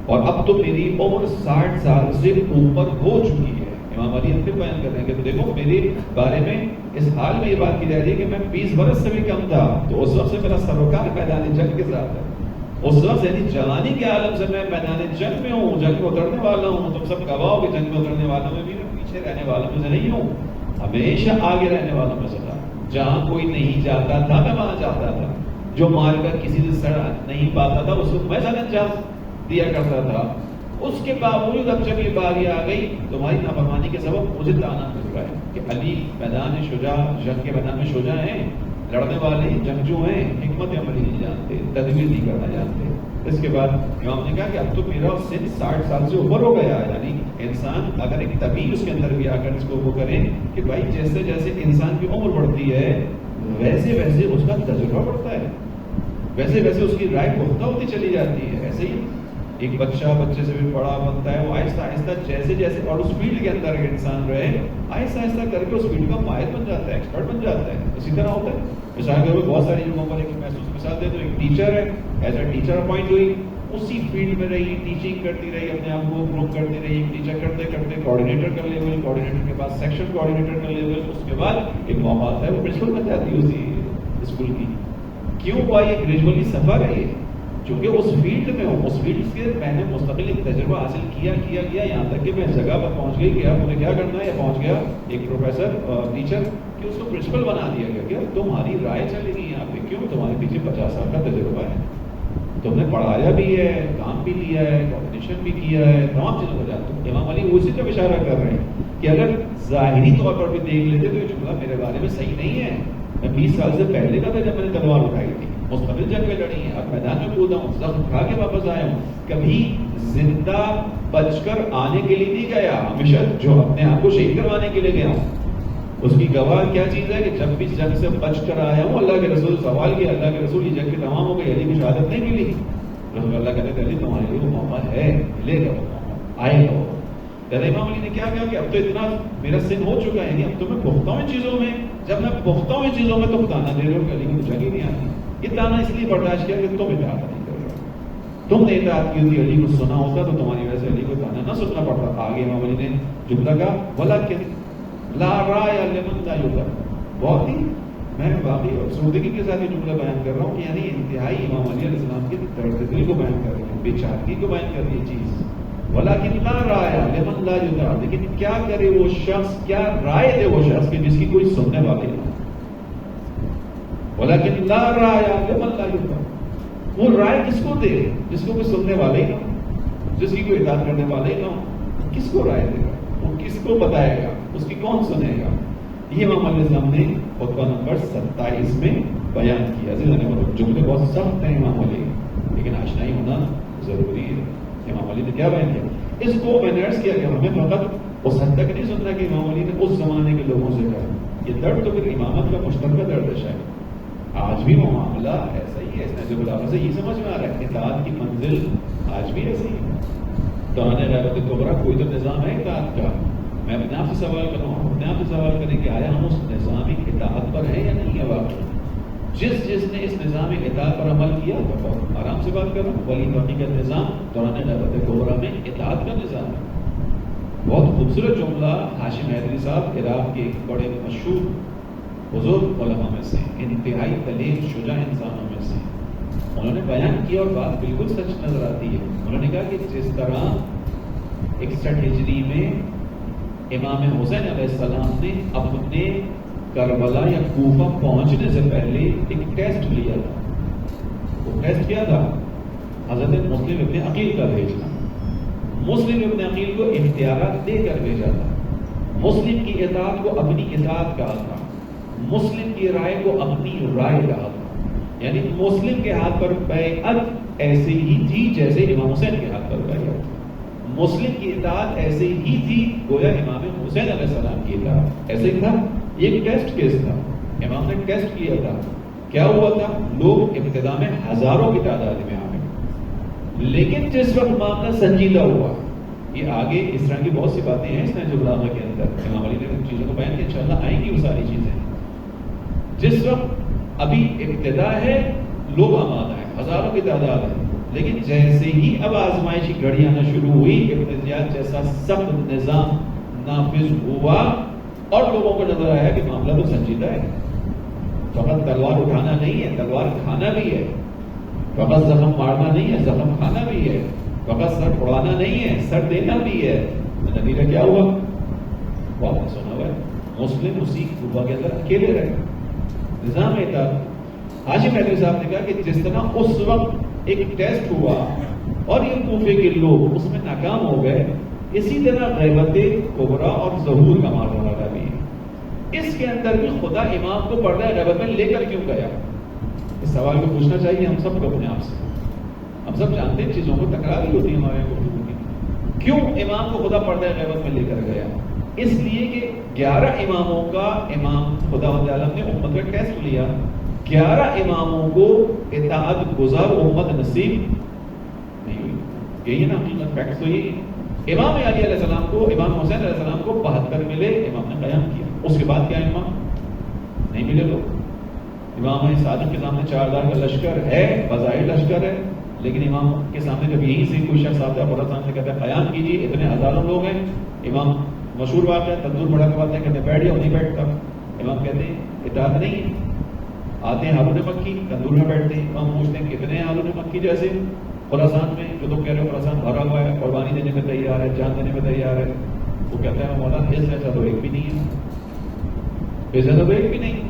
اور اب تو میری عمر 60 سال سے اوپر ہو چکی ہے. امام علی اپنے بیان کر رہے ہیں کہ دیکھو میرے بارے میں اس حال میں یہ بات کی جا رہی ہے کہ میں 20 برس سے بھی کم تھا, تو اس وقت سے میرا سروکار میدان جنگ کے ساتھ ہے. اس وقت یعنی جوانی کے عالم سے میں میدان جنگ میں ہوں, جنگ میں اترنے والا ہوں. تم سب گواہ ہو کہ جنگ میں اترنے والوں میں بھی میں پیچھے رہنے والوں میں سے نہیں ہوں, ہمیشہ آگے رہنے والوں میں سے تھا. جہاں کوئی نہیں جاتا تھا میں وہاں جاتا تھا, جو مار کر کسی سے سڑ نہیں پاتا تھا اس کو میں سر انجام دیا کرتا تھا. اس کے باوجود اب جب یہ باری آ گئی تمہاری نافرمانی کے سبب مجھے تانا مل رہا ہے کہ علی میدان شجاع, جنگ کے میدان میں شجاع ہیں, لڑنے والے جنگجو ہیں, حکمت عملی نہیں جانتے, تدبیر نہیں کرنا جانتے. اس کے بعد امام نے کہا کہ اب تو میرا سن 60 سال سے اوپر ہو گیا ہے. یعنی انسان اگر ایک طبیب اس کے اندر بھی آ کر اس کو وہ کرے کہ بھائی جیسے جیسے انسان کی عمر بڑھتی ہے ویسے ویسے اس کا تجربہ بڑھتا ہے, ویسے ویسے اس کی رائے پختہ ہوتی چلی جاتی ہے. ایسے ہی ایک بچے سے بھی بڑا بنتا ہے, وہ آہستہ آہستہ جیسے جیسے اور اس فیلڈ کے اندر انسان رہے آہستہ آہستہ کر کے اس فیلڈ کا ماہر بن جاتا ہے, ایکسپرٹ بن جاتا ہے. اسی طرح ہوتا ہے. مثال کے طور پہ بہت ساری لوگوں پر ایک محسوس مثال دے تو ایک ٹیچر ہے, ایز اے ٹیچر اپوائنٹ ہوئی, اسی فیلڈ میں رہی, ٹیچنگ کرتی رہی, اپنے آپ کو امپروو کرتی رہی, ٹیچر کرتے کرتے کوآرڈینیٹر کر لیول, کوآرڈینیٹر کے بعد سیکشن کوآرڈینیٹر کر لیول, اس کے بعد ایک موقع آتا ہے وہ پرنسپل بن جاتی ہے اسی اسکول کی. کیوں ہوا یہ گریجولی سفر ہے, یہ چونکہ اس فیلڈ میں ہوں, اس فیلڈ سے میں نے مستقل ایک تجربہ حاصل کیا یہاں تک کہ میں جگہ پر پہنچ گئی کہ اب مجھے کیا کرنا ہے, یا پہنچ گیا ایک پروفیسر ٹیچر کہ اس کو پرنسپل بنا دیا گیا کہ تمہاری رائے چلے گی یہاں پہ. کیوں؟ تمہارے پیچھے 50 سال کا تجربہ ہے, تم نے پڑھایا بھی ہے, کام بھی لیا ہے, کوآرڈینیشن بھی کیا ہے, تمام چیزیں ہو جاتی ہیں. امام علی اسی کا اشارہ کر رہے ہیں کہ اگر ظاہری طور پر بھی دیکھ لیتے تو یہ جملہ میرے بارے میں صحیح نہیں ہے. میں 20 سال سے پہلے کا تھا جب میں نے تلوار اٹھائی تھی, مستقل جنگ میں لڑی ہے, اب میدان میں کودا ہوں, زخم کھا کے واپس آیا ہوں, کبھی زندہ بچ کر آنے کے لیے نہیں گیا, ہمیشہ جو اپنے آپ کو شہید کروانے کے لیے گیا ہوں. اس کی گواہ کیا چیز ہے کہ جب بھی جنگ سے بچ کر آیا ہوں اللہ کے رسول سوال کیا, اللہ کے رسول یہ جنگ کے تمام ہو گئی, علی کی شہادت نہیں ملی. رسول اللہ کہتے علی تمہارے لیے وہ موقع ہے, ملے گا وہ موقع, آئے گا وہ. امام علی نے کیا کہا کہ اب تو اتنا میرا سن ہو چکا ہے, اب تو میں پختہ ہوں ان چیزوں میں, جب میں پختہ ہوں ان چیزوں میں تو تانا دے رہے ہو کہ علی کی جنگ ہی نہیں آتی. یہ تانا اس لیے برداشت کیا کہ تم اطاعت نہیں کر رہے, تم نے اطاعت کی ہوتی, علی کو سنا ہوتا تو تمہاری وجہ سے علی کو تانا نہ سننا پڑتا. آگے امام علی نے جملہ کہا ولکن لا رائے لمن لا یقر, بہت ہی میں واقعی افسردگی کے ساتھ یہ جملہ بیان کر رہا ہوں کہ یعنی انتہائی امام علیہ السلام کے درد دل کو بیان کر رہی ہے، بے چارگی کو بیان کر رہی ہے چیز. ولیکن لا رائے لمن لا یطاع، لیکن کیا کرے وہ شخص، کیا رائے دے وہ شخص کہ جس کی کوئی سننے والے نہ. ولیکن لا رائے لمن لا یطاع، وہ رائے کس کو دے جس کو کوئی سننے والے ہی نہ ہو، جس کی کوئی اطاعت کرنے والے ہی نہ ہو. کس کو رائے دے گا، وہ کس کو بتائے گا، اس کی کون سنے گا. یہ امام علیہ السلام نے خطبہ نمبر 27 میں بیان کیا. جملے بہت سخت ہیں امام علی، لیکن آشنائی ہونا ضروری ہے. امام علی نے کیا بیان کیا؟ اس کو میں نے عرض کیا کہ ہمیں فقط اس حد تک نہیں سننا کہ امام علی نے اس زمانے کے لوگوں سے کہا. یہ درد تو پھر امامت کا مشترکہ درد ہے. شاید آج بھی وہ معاملہ ایسا ہی ہے. اس نہج البلاغہ سے یہ سمجھ میں آ رہا ہے اطاعت کی منزل آج بھی ایسی ہے. دوران غیبت کبریٰ کوئی تو نظام ہے اطاعت کا. میں اپنے آپ سے سوال کروں، اپنے آپ سے سوال کریں کہ آیا ہم اس نظامی اطاعت پر ہیں یا نہیں ہے واقعی. جس نے اس نظامی اطاعت پر عمل کیا تو بہت آرام سے بات کروں. ولی باقی کا نظام دوران غیبت کبریٰ میں اطاعت کا نظام ہے. بہت خوبصورت جملہ ہاشم حیدری صاحب عراق کے ایک بڑے مشہور بزرگ علماء میں سے، انتہائی دلیر شجاع انسانوں میں سے، انہوں نے بیان کیا اور بات بالکل سچ نظر آتی ہے. انہوں نے کہا کہ جس طرح 61 ہجری میں امام حسین علیہ السلام نے اپنے کربلا یا کوفہ پہنچنے سے پہلے ایک ٹیسٹ لیا تھا. وہ ٹیسٹ کیا تھا؟ حضرت مسلم ابن عقیل کا بھیجنا. مسلم ابن عقیل کو اختیارات دے کر بھیجا تھا. مسلم کی اطاعت کو اپنی اطاعت کہا تھا، مسلم کی رائے کو اپنی رائے کہا تھا. یعنی مسلم کے ہاتھ پر بیعت ایسے ہی تھی جیسے امام حسین کے ہاتھ پر بیعت. مسلم کی اطاعت ایسے ہی تھی گویا امام حسین علیہ السلام کی اطاعت ایسے ہی تھا. یہ ایک ٹیسٹ کیس تھا. امام نے ٹیسٹ کیا تھا. کیا ہوا تھا؟ لوگ ابتدا میں ہزاروں کی تعداد میں آئے، لیکن جس وقت معاملہ سنجیدہ ہوا، یہ آگے اس طرح کی بہت سی باتیں ہیں اس نہج البلاغہ کے اندر. امام علی نے ان چیزوں کو بیان کیا، انشاءاللہ آئیں گی وہ ساری چیزیں. جس وقت ابھی ابتدا ہے، لوگ آمادہ ہیں، ہزاروں کی تعداد ہے، لیکن جیسے ہی اب آزمائشی گھڑی آنا شروع ہوئی، ابتداء جیسا سخت نظام نافذ ہوا اور لوگوں کو نظر آیا کہ معاملہ تو سنجیدہ ہے. فقط تلوار اٹھانا نہیں ہے، تلوار کھانا بھی ہے. فقط زخم مارنا نہیں ہے، زخم کھانا بھی ہے. فقط سر اڑانا نہیں ہے، سر دینا بھی ہے. نتیجہ کیا ہوا؟ واپس ہونا ہوا ہے. مسلم اسی کوفہ کے اندر اکیلے رہے. نظام اطاعت. ہاشم حیدری صاحب نے کہا کہ جس طرح اس وقت ایک ٹیسٹ ہوا اور یہ کوفے کے لوگ اس میں ناکام ہو گئے، اسی طرح غیبت کبریٰ اور ظہور کا معاملہ بھی ہے. اس کے اندر بھی خدا امام کو پردہ غیبت میں لے کر کیوں گیا؟ اس سوال کو پوچھنا چاہیے ہم سب کو اپنے آپ سے. ہم سب جانتے ہیں چیزوں کو تکرار ہی ہوتی ہے ہمارے گفتگو کی. کیوں امام کو خدا پردہ غیبت میں لے کر گیا؟ اس لیے کہ 11 اماموں کا امام خدا عالم نے امت کا ٹیسٹ لیا. 11 اماموں کو اطاعت گزار امت نصیب نہیں ہوئی. یہی ہے نا حقیقت، فیکٹ تو یہی ہے. امام علی علیہ السلام کو، امام حسین علیہ السلام کو 72 ملے، امام نے قیام کیا. اس کے بعد کیا امام نہیں ملے لوگ. امام صادق کے سامنے 4000 کا لشکر ہے، بظاہر لشکر ہے، لیکن امام کے سامنے جب یہیں سے کوئی شخص آتا ہے بڑا سامنے کہتا ہے قیام کیجیے، اتنے ہزاروں لوگ ہیں. امام مشہور واقعہ ہے، تندور بڑا کرواتے ہیں، کہتے ہیں بیٹھ جاؤ، نہیں بیٹھتا. امام کہتے ہیں اطاعت نہیں ہے. آتے ہیں ہارون مکی، تندور میں بیٹھتے ہیں. امام پوچھتے ہیں کتنے ہیں ہارون مکی جیسے خراسان میں، جو تم کہہ رہے ہو خراسان بھرا ہوا ہے، قربانی دینے میں تیار ہے، جان دینے میں تیار ہے. وہ کہتا ہے مولانا اس جیسا تو ایک بھی نہیں ہے، اس جیسا تو ایک بھی نہیں.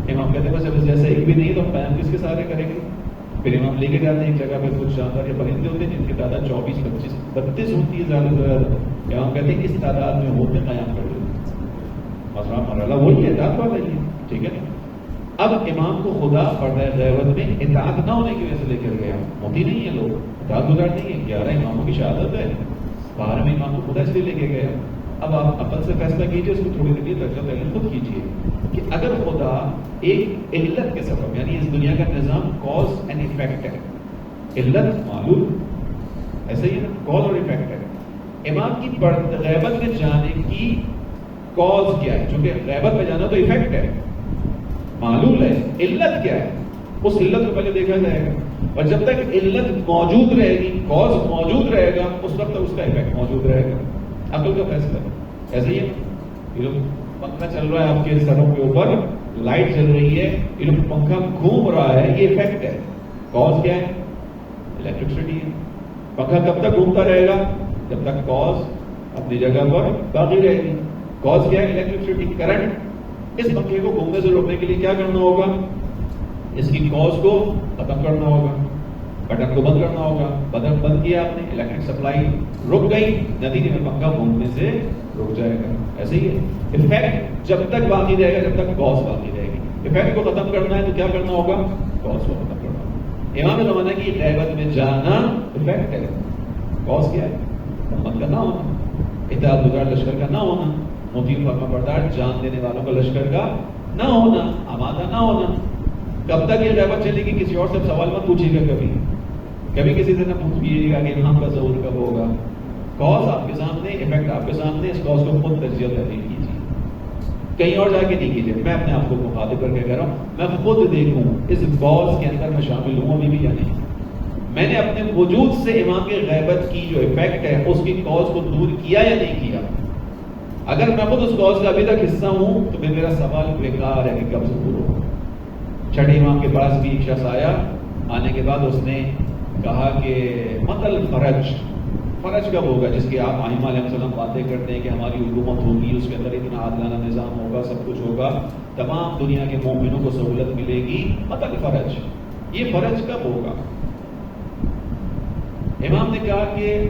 امام کہتے ہیں بس اب اس جیسا ایک بھی نہیں ہے تو ہم قیام کس کے سارے کریں گے؟ پھر امام لے کے جاتے ہیں ایک جگہ پہ کچھ شاندار یا پرندے ہوتے ہیں جن کی تعداد 24 25 32 ہوتی ہے زیادہ سے زیادہ. امام کہتے ہیں اس تعداد میں ہوتے قیام کر دیتے. مسئلہ مرحلہ وہی ہے، اطاعت والا ہی ہے. ٹھیک ہے. اب امام کو خدا پردہ غیبت میں اطاعت نہ ہونے کی وجہ سے لے کر گیا. ہوتی نہیں ہے، لوگ اطاعت گزار نہیں ہے. 11 اماموں کی شہادت ہے، 12ویں امام کو خدا اس لیے لے کے گیا. اب آپ عقل سے فیصلہ کیجیے، اس کو تھوڑی دیر درجہ پہلے خود کیجیے کہ اگر خدا ایک علت کے سبب، یعنی اس دنیا کا نظام کاز اینڈ ایفیکٹ ہے، علت معلوم ایسا ہی ہے نا، کاز اور ایفیکٹ ہے. امام کی غیبت میں جانے کی کاز کیا ہے؟ چونکہ غیبت میں جانا تو ایفیکٹ ہے، معلوم ہے. علت کیا ہے؟ اس علت کو پہلے دیکھا جائے گا، اور جب تک علت موجود رہے گی، کاز موجود رہے گا، اس وقت تک اس کا ایفیکٹ موجود رہے گا. عقل کا فیصلہ ایسا ہی ہے. یہ لوگ پنکھا چل رہا ہے آپ کے سروں کے اوپر، لائٹ چل رہی ہے، یہ جو پنکھا گھوم رہا ہے، یہ افیکٹ ہے. کاز کیا ہے؟ الیکٹرسٹی ہے. پنکھا کب تک گھومتا رہے گا؟ جب تک کاز اپنی جگہ پر باقی رہے گی. کاز کیا ہے؟ Electricity, current. اس پنکھے کو گھومنے سے روکنے کے لیے کیا کرنا ہوگا؟ اس کی کاز کو ختم کرنا ہوگا، بٹن کو بند کرنا ہوگا. بٹن بند کیا آپ نے، الیکٹرک سپلائی رک گئی، نتیجے میں پنکھا گھومنے سے رک جائے گا. ایسے ہی ہے افیکٹ جب تک باقی رہے گا جب تک کاز باقی رہے گی. افیکٹ کو ختم کرنا ہے تو کیا کرنا ہوگا؟ کاز کو ختم کرنا ہوگا. امام زمانہ کی غیبت میں جانا افیکٹ ہے. کاز کیا ہے؟ محمد کا نہ ہونا، اطاعت گزار لشکر کا نہ ہونا، مطیع فرما بردار جان دینے والوں کا لشکر کا نہ ہونا، آمادہ نہ ہونا. کب تک یہ غیبت چلے گی؟ کسی اور سے سوال مت پوچھیے گا. کبھی کسی سے نہ پوچھیے گا کہ امام کا ظہور کب ہوگا. کاز آپ کے سامنے، افیکٹ آپ کے سامنے، اس کاز کو خود تجزیہ تحلیل کیجیے، کہیں اور جا کے نہیں کیجیے. میں اپنے آپ کو مخاطب کر کے کہہ رہا ہوں، میں خود دیکھوں اس کاز کے اندر میں شامل ہوں ابھی بھی یا نہیں. میں نے اپنے وجود سے امام کی غیبت کی جو افیکٹ ہے اس کی کاز کو دور کیا یا نہیں کیا. اگر میں خود اس کاز کا ابھی تک حصہ ہوں تو میرا سوال بیکار ہے کہ کب ظہور ہوگا. چھٹے امام کے پاس بھی ایک شخص آیا، آنے کے بعد اس نے کہا کہ مطل فرج کب ہوگا جس کی آپ ائمہ علیہ السلام باتیں کرتے ہیں کہ ہماری حکومت ہوگی، اس کے اندر اتنا عادلانہ نظام ہوگا، سب کچھ ہوگا، تمام دنیا کے مومنوں کو سہولت ملے گی. مطل فرج، یہ فرج کب ہوگا؟ امام نے کہا کہ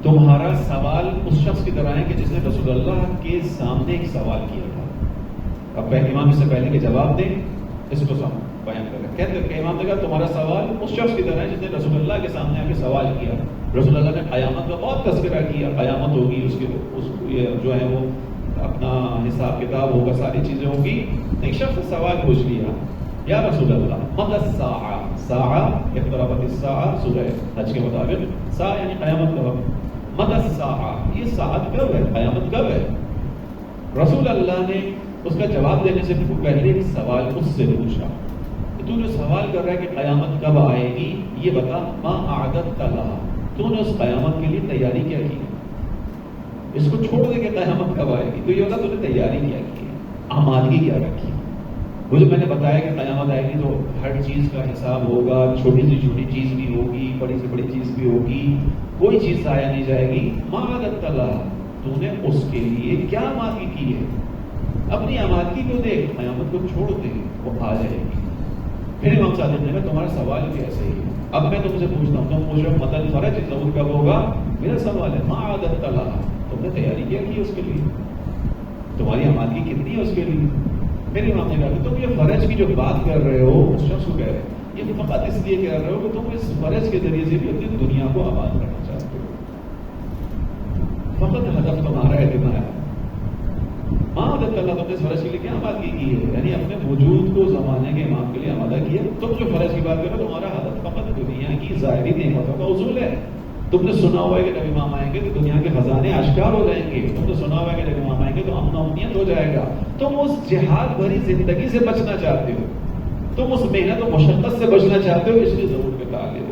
تمہارا سوال اس شخص کی طرح ہے کہ جس نے رسول اللہ کے سامنے ایک سوال کیا تھا. اب امام اس سے پہلے کہ جواب دیں اس کو بیان کر رہے کہتے کہ امام نے کہا تمہارا سوال اس شخص کی طرح ہے جس نے رسول اللہ کے سامنے آ کے سوال کیا. رسول اللہ نے قیامت کا بہت تذکرہ کیا، قیامت ہوگی، اس جو ہے وہ اپنا حساب کتاب ہوگا، ساری چیزیں ہوں گی. ایک شخص نے سوال پوچھ لیا، یا رسول اللہ متی الساعہ، ساعہ اقتربت الساعہ، سورہ حج کے مطابق ساعہ یعنی قیامت کا وقت. متی الساعہ، یہ ساعت کب ہے، قیامت کب ہے؟ رسول اللہ نے اس کا جواب دینے سے پہلے ایک سوال اس سے پوچھا. تو جو سوال کر رہا ہے کہ قیامت کب آئے گی، یہ بتا، ما اعددت لها، تو نے اس قیامت کے لیے تیاری کیا کی؟ اس کو چھوڑ دے کہ قیامت کب آئے گی، تو یہ بتا تو نے تیاری کیا کی، آمادگی کیا رکھی. وہ جو میں نے بتایا کہ قیامت آئے گی تو ہر چیز کا حساب ہوگا، چھوٹی سے چھوٹی چیز بھی ہوگی، بڑی سے بڑی چیز بھی ہوگی، کوئی چیز ضائع نہیں جائے گی. ما اعددت لها، تو نے اس کے لیے کیا آمادگی کی ہے؟ اپنی آمادگی کو دیکھ، قیامت کو چھوڑ دے، وہ آ جائے گی. پھر امام صادق نے کہا تمہارا سوال بھی ایسے ہی ہے. اب میں تم سے پوچھتا ہوں، تم پوچھ رہے ہو مطل فرج ظہور کب ہوگا، میرا سوال ہے ما اعددت لها، تم نے تیاری کیا کی اس کے لیے، تمہاری آمادگی کتنی ہے اس کے لیے؟ پھر امام نے کہا کہ تم یہ فرج کی جو بات کر رہے ہو اس شخص کو کہہ رہے ہو، یہ فقط اس لیے کہہ رہے ہو کہ تم اس فرج کے ذریعے سے بھی اپنی دنیا کو آباد کرنا چاہتے ہو، فقط ہدف تمہارا اتنا ہے. ماں عدد اللہ تم نے اس فرض کے لیے کیا آمادگی کی ہے؟ یعنی اپنے وجود کو زمانے کے امام کے لیے آمادہ کیا. تم جو فرض کی بات کرو تمہارا ہدف فقط دنیا کی ظاہری نعمتوں کا حصول ہے. تم نے سنا ہوا ہے کہ جب امام آئیں گے تو دنیا کے خزانے آشکار ہو جائیں گے. تم نے سنا ہوا ہے کہ جب امام آئیں گے تو امن و امنیت ہو جائے گا. تم اس جہاد بھری زندگی سے بچنا چاہتے ہو، تم اس محنت و مشقت سے بچنا چاہتے ہو، اس لیے ظہور کے تعلق.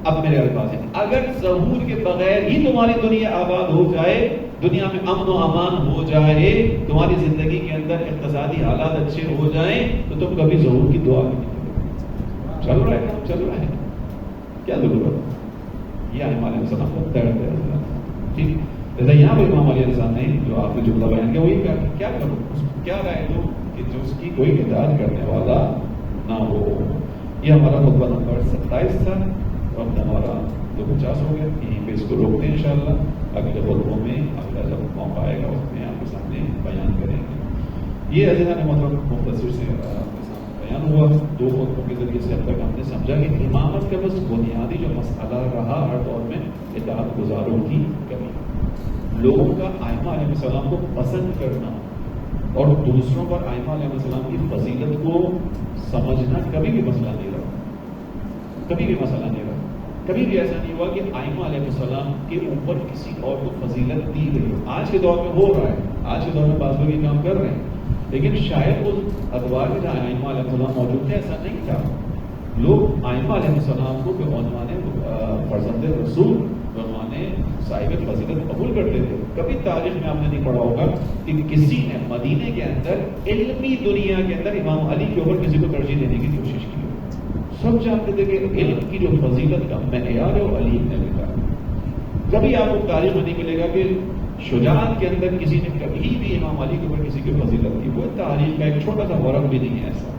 اب میرے الفاظ ہیں، اگر ظہور کے بغیر ہی تمہاری دنیا آباد ہو جائے، دنیا میں امن و امان ہو جائے، تمہاری زندگی کے اندر اقتصادی حالات اچھے ہو جائیں تو تم کبھی ظہور کی دعا بھی نہیں کرو. چل رہا ہے کام چل رہا ہے، کیا ضرورت؟ یہ ائمہ علیہ السلام کو درد ہے. ٹھیک، جیسا یہاں پہ امام علیہ السلام نے جو آپ نے جملہ بیان کیا وہی کیا کرو، کیا رائے دو کہ جو اس کی کوئی ہدایت کرنے والا نہ ہو. یہ ہمارا خطبہ نمبر 27 تھا. وقت ہمارا 2:50 ہو گیا، یہیں پہ اس کو روکتے ہیں انشاءاللہ. اگلے خطبوں میں اگلا جب موقع آئے گا اس میں آپ کے سامنے بیان کریں گے. یہ عزیزان مطلب مختصر سے آپ کے سامنے بیان ہوا. 2 خطبوں کے ذریعے سے اب تک ہم نے سمجھا کہ امامت کا بس بنیادی جو مسئلہ رہا ہر دور میں اطاعت گزاروں کی کمی، لوگوں کا ائمہ علیہ السلام کو پسند کرنا اور دوسروں پر ائمہ علیہ السلام کی فضیلت کو سمجھنا کبھی بھی مسئلہ نہیں رہا، کبھی بھی مسئلہ نہیں رہا. کبھی بھی ایسا نہیں ہوا کہ ائمہ علیہ السلام کے اوپر کسی اور کو فضیلت دی گئی. آج کے دور میں ہو رہا ہے، آج کے دور میں بعض لوگ یہ کام کر رہے ہیں، لیکن شاید اس ادوار میں جہاں ائمہ علیہ السلام موجود تھے ایسا نہیں تھا. لوگ ائمہ علیہ السلام کو بعنوان فرزند رسول، بعنوان صاحب فضیلت قبول کرتے تھے. کبھی تاریخ میں آپ نے نہیں پڑھا ہوگا کہ کسی نے مدینے کے اندر علمی دنیا کے اندر امام علی کے اوپر کسی کو ترجیح دینے کی کوشش کی. سب جانتے تھے کہ علم کی جو فضیلت کا معیار ہے وہ علی نے لکھا. کبھی آپ کو تاریخ میں نہیں ملے گا کہ شجاعت کے اندر کسی نے کبھی بھی امام علی کے اوپر کسی کی فضیلت کی. وہ تاریخ کا ایک چھوٹا سا ورق بھی نہیں ہے ایسا.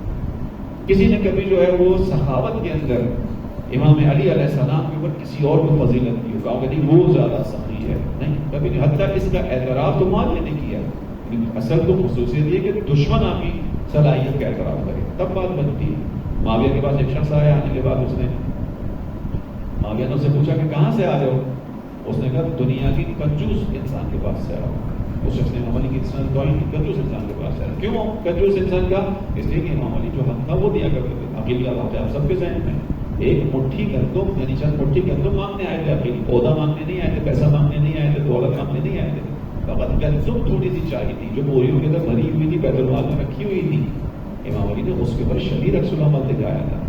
کسی نے کبھی جو ہے وہ سخاوت کے اندر امام علی علیہ السلام کے اوپر کسی اور کو فضیلت کی کہا کہ نہیں وہ زیادہ سخی ہے, نہیں کبھی نہیں. حتیٰ اس کا اعتراف تو معاویہ نے کیا, لیکن اصل تو خصوصیت یہ کہ دشمن آپ کی صلاحیت کا اعتراف کرے تب بات بنتی ہے. معاویہ کے پاس ایک شخص آیا, آنے کے بعد اس نے معاویہ نے اس سے پوچھا کہ کہاں سے آ رہے ہو؟ اس نے کہا دنیا کی کنجوس انسان کے پاس سے آ رہا ہوں. اس شخص نے امام علی کی کنجوس انسان کے پاس سے آیا. کیوں کنجوس انسان کا؟ اس لیے کہ امام علی جو حق تھا وہ دیا کرتے تھے. عقیل کا بات ہے آپ سب کے ذہن میں, ایک مٹھی گندم یعنی چند مٹھی گندم مانگنے آئے تھے. عقیل عہدہ مانگنے نہیں آئے تھے, پیسہ مانگنے نہیں آئے تھے, دولت مانگنے نہیں آئے تھے. فقط گندم تھوڑی سی چاہیے تھی جو بوریوں کے اندر بھری ہوئی تھی, بیت المال میں رکھی ہوئی تھی. امام علی نے اس کے اوپر شدید عکس العمل دکھایا تھا.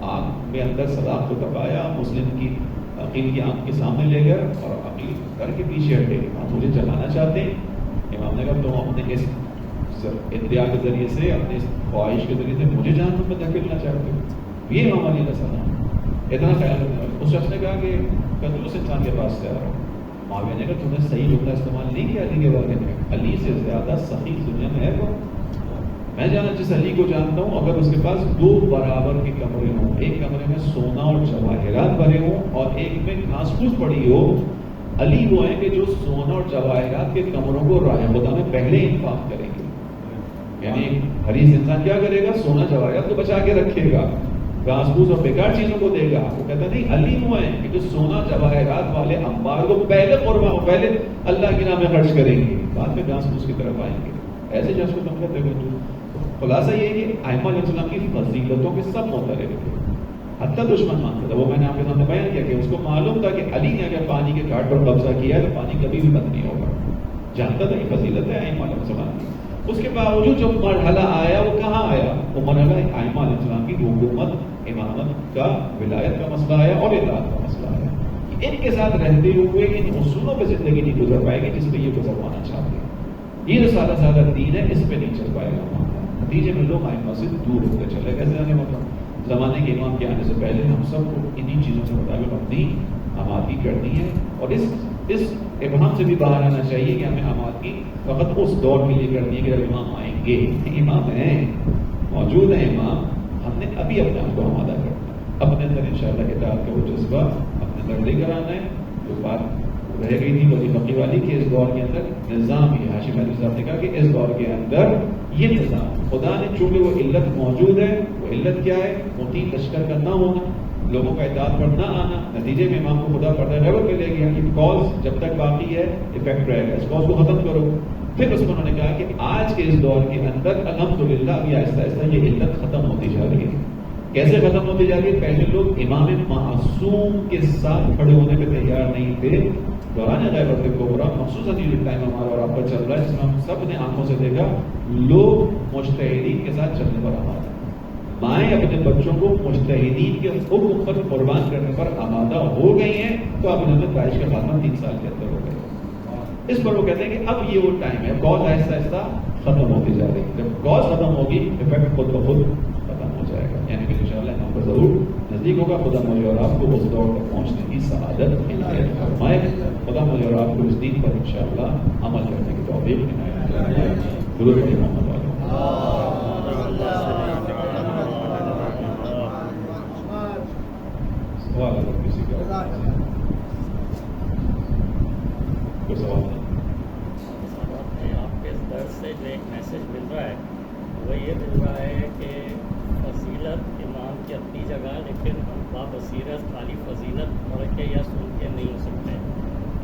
آنکھ میں اندر صداقت کو دبایا, مسلم کی عقیل کی آنکھ کے سامنے لے گئے اور عقیل کر کے پیچھے ہٹے. آپ مجھے جلانا چاہتے ہیں؟ امام نے کہا تم اپنے اس ادعا کے ذریعے سے, اپنے اس خواہش کے ذریعے سے مجھے جہنم میں دھکیلنا چاہتے ہو. یہ امام علی علیہ السلام اتنا خیال رکھنے والے. اس شخص نے کہا کہ کنجوس انسان کے پاس سے آ رہا ہوں. معاویہ نے کہا تم نے صحیح لفظ استعمال نہیں کیا علی کے بارے میں. علی سے زیادہ سخی دنیا میں ہے کون؟ میں جانا جس علی کو جانتا ہوں, اگر اس کے پاس 2 برابر کے کمرے ہوں, ایک کمرے میں سونا اور جواہرات بھرے ہوں اور ایک میں گھاس پھوس پڑی ہو, علی وہ ہیں کہ جو سونا اور جواہرات کے کمروں کو راہ خدا میں پہلے انفاق کریں گے. یعنی حریص انسان کیا کرے گا؟ سونا جواہرات کو بچا کے رکھے گا, گھاس پھوس اور بیکار چیزوں کو دے گا. وہ کہتا نہیں, علی وہ ہیں کہ جو سونا جواہرات والے انبار کو پہلے قربان, پہلے اللہ کے نام میں خرچ کریں گے, بعد میں گھاس پھوس کی طرف آئیں گے. ایسے شخص کو تم کہتے ہو. خلاصہ یہ کہ ائمہ علیہ السلام کی فضیلتوں کے سب معترف تھے. حتیٰ دشمن مانتا تھا. وہ میں نے آپ کے سامنے بیان کیا کہ اس کو معلوم تھا کہ علی نے اگر پانی کے گھاٹ پر قبضہ کیا ہے تو پانی کبھی بھی بند نہیں ہوگا. جانتا تھا کہ فضیلت ہے ائمہ علیہ السلام کی. اس کے باوجود جو مرحلہ آیا وہ کہاں آیا؟ وہ مرحلہ ائمہ علیہ السلام کی حکومت, امامت کا, ولایت کا مسئلہ آیا اور اطاعت کا مسئلہ آیا. ان کے ساتھ رہتے ہوئے ان اصولوں پہ زندگی نہیں گزر پائے گی جس پہ یہ گزروانا چاہتے ہیں. یہ جو سادہ سادہ دین ہے اس پہ نہیں چل پائے گا. نتیجے میں لوگ ائمہ سے دور ہوتے چلے گئے. کیسے مطلب زمانے کے امام کے آنے سے پہلے ہم سب کو انہی چیزوں کے مطابق اپنی آمادگی کرنی ہے, اور اس ابہام سے بھی باہر آنا چاہیے کہ ہمیں آمادگی فقط اس دور کے لیے کرنی ہے کہ جب امام آئیں گے. امام ہیں, موجود ہیں امام, ہم نے ابھی اپنے آپ کو آمادہ کرنا ہے. اپنے اندر انشاءاللہ اطاعت کا وہ جذبہ اپنے اندر لے کر آنا ہے. جو بات رہ گئی تھی ولی فقی والی کہ اس دور کے اندر نظام یہ ہاشم علی صاحب نے کہا کہ اس دور کے اندر یہ نظام خدا نے, چونکہ وہ علت موجود ہے, وہ علت کیا ہے؟ موتی لشکر کا نہ ہونا, لوگوں کا اطاعت پر نہ آنا. نتیجے میں امام کو خدا پردہ غیبت پہ لے گیا کہ کاز جب تک باقی ہے افیکٹ رہے گا, اس کاز کو ختم کرو. پھر اس میں انہوں نے کہا کہ آج کے اس دور کے اندر الحمدللہ ابھی آہستہ آہستہ یہ علت ختم ہوتی جا رہی ہے. کیسے ختم ہوتی جا رہی ہے؟ پہلے لوگ امام معصوم کے ساتھ کھڑے ہونے پہ تیار نہیں تھے. دوران غیبت کبریٰ مخصوصاً یہ ٹائم ہمارا اور آپ کا چل رہا ہے جس میں ہم سب نے آنکھوں سے دیکھا لوگ مجتہدین کے ساتھ چلنے پر آمادہ. مائیں اپنے بچوں کو مجتہدین کے حکم پر قربان کرنے پر آمادہ ہو گئی ہیں. تو اب انہوں نے داعش کا خاتمہ 3 سال کے اندر ہو گیا. اس پر وہ کہتے ہیں کہ اب یہ وہ ٹائم ہے, کاز آہستہ آہستہ ختم ہوتی جا رہی ہے. جب کاز ختم ہوگی افیکٹ خود بخود ختم ہو جائے گا. یعنی کہ انشاءاللہ ہم کو ضرور نزدیک ہوگا. خدا مجھے اور آپ کو اس دور تک پہنچنے کی سعادت عنایت فرمائے. خدا مجھے اور آپ کو اس دین پر انشاءاللہ عمل کرنے کی توفیق عنایت فرمائے. درود پڑھیں محمد علیہ. سوال اگر کسی کا کوئی سوال نہیں. آپ کے درس سے جو ایک میسج مل رہا ہے وہ یہ مل رہا ہے کہ فضیلت امام کی اپنی جگہ, لیکن ہم بابصیرت خالی فضیلت پڑھ کے یا سن کے نہیں ہو سکتے.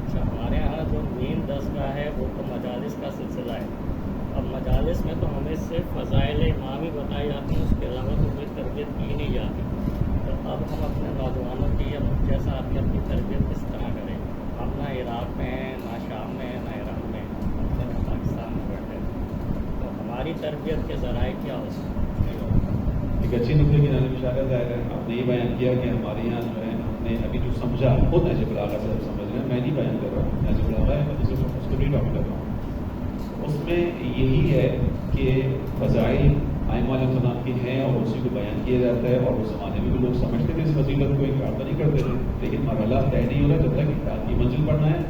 اچھا, ہمارے یہاں جو مین درسگاہ ہے وہ تو مجالس کا سلسلہ ہے. اب مجالس میں تو ہمیں صرف فضائل امام ہی بتائی جاتی ہیں, اس کے علاوہ تو کوئی تربیت کی نہیں جاتی. تو اب ہم اپنے نوجوانوں کی جیسا آدمی اپنی تربیت کس طرح کریں؟ ہم نہ عراق میں ہیں, نہ شام میں ہیں, نہ ایران میں ہیں, ہم صرف پاکستان میں بیٹھے ہیں. تو ہماری تربیت کے ذرائع کیا ہو سکتے ہیں؟ ایک اچھی نقطے کی جانب اشارہ ظاہر ہے. آپ نے یہ بیان کیا کہ ہمارے یہاں جو ہے نے ابھی جو سمجھا خود نہج البلاغہ سے سمجھ رہے ہیں، میں نہیں بیان کر رہا ہوں، نہج البلاغہ ہے، میں اس کو نہیں ڈاؤن کر رہا ہوں. اس میں یہی ہے کہ فضائل ائمہ علیہ السلام کی ہیں اور اسی کو بیان کیا جاتا ہے، اور اس زمانے میں بھی لوگ سمجھتے تھے اس فضیلت کو، انکار تو نہیں کرتے تھے، لیکن مرحلہ طے نہیں ہو رہا جب تک انکار کی منزل پڑھنا ہے.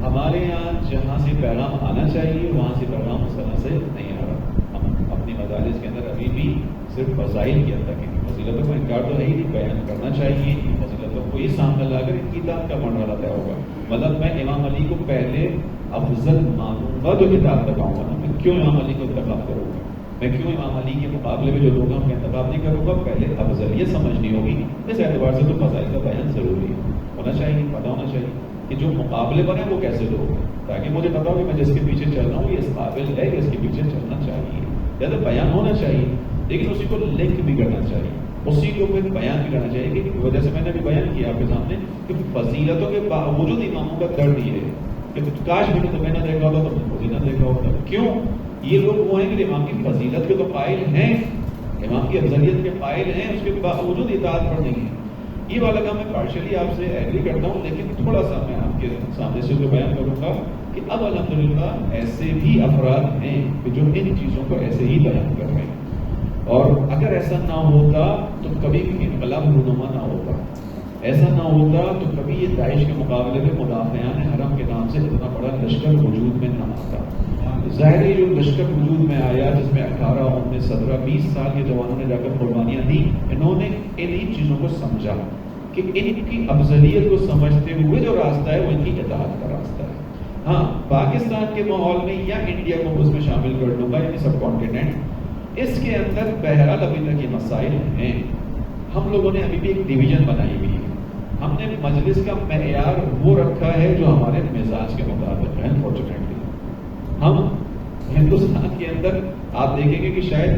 ہمارے یہاں جہاں سے پیغام آنا چاہیے وہاں سے پیغام اس طرح سے نہیں آ رہا. ہم اپنی مدارس کے اندر ابھی بھی صرف فضائل کی حد تک ان فضیلتوں کا انکار تو ہے ہی نہیں، بیان کرنا چاہیے ان فضیلتوں کو، یہ سامنے لا کر کتاب کا مرحلہ طے ہوگا. مطلب میں امام علی کو پہلے افضل مانوں گا تو کتاب بتاؤں گا نا، میں کیوں امام علی کو انتخاب کروں گا، میں کیوں امام علی کے مقابلے میں جو لوگ ہیں ان کا انتخاب نہیں کروں گا، پہلے افضلیت سمجھنی ہوگی. اس اعتبار سے تو فضائل کا بیان ضروری ہونا چاہیے، پتہ ہونا چاہیے کہ جو مقابلے پر ہیں وہ کیسے لوگ ہیں، تاکہ مجھے پتا ہو کہ میں جس کے پیچھے چل رہا ہوں یہ اس قابل ہے کہ اس کے پیچھے چلنا چاہیے. زیادہ بیان ہونا چاہیے لیکن اسی کو لنک بھی کرنا چاہیے، اسی کو پھر بیان بھی کرنا چاہیے کہ وجہ سے میں نے بھی بیان کیا آپ کے سامنے کہ فضیلتوں کے باوجود اماموں کا درد یہ ہے کہ کاش میں نے تو میں نہ دیکھا ہوتا تو مجھے نہ دیکھا ہوتا. کیوں؟ یہ لوگ وہ ہیں کہ امام کی فضیلت کے تو قائل ہیں، امام کی افضلیت کے قائل ہیں، اس کے باوجود اطاعت پر نہیں ہے. یہ والا کام میں پارشلی آپ سے ایگری کرتا ہوں، لیکن تھوڑا سا میں آپ کے سامنے سے جو بیان کروں گا کہ اب الحمدللہ ایسے بھی افراد ہیں کہ جو ان چیزوں کو ایسے ہی بیان کر رہے ہیں، اور اگر ایسا نہ ہوتا تو کبھی بھی انقلاب رونما نہ ہوتا، ایسا نہ ہوتا تو کبھی یہ داعش کے مقابلے میں مدافعان حرم کے نام سے اتنا بڑا لشکر وجود میں نہ آتا. ظاہر جو لشکر وجود میں آیا جس میں 18 19 17 20 سال کے جوانوں نے جا کر قربانیاں دی، انہوں نے انہی چیزوں کو سمجھا کہ ان کی افضلیت کو سمجھتے ہوئے جو راستہ ہے وہ ان کی اطاعت کا راستہ ہے. ہاں پاکستان کے ماحول میں یا انڈیا کو اس میں شامل کر لوں گا، یعنی سب کانٹیننٹ، اس کے اندر بہرحال ابھی تک یہ مسائل ہیں. ہم لوگوں نے ابھی بھی ایک ڈویژن بنائی ہوئی ہے، ہم نے مجلس کا معیار وہ رکھا ہے جو ہمارے مزاج کے مطابق ہے. انفارچونیٹلی ہم ہندوستان کے اندر آپ دیکھیں گے کہ شاید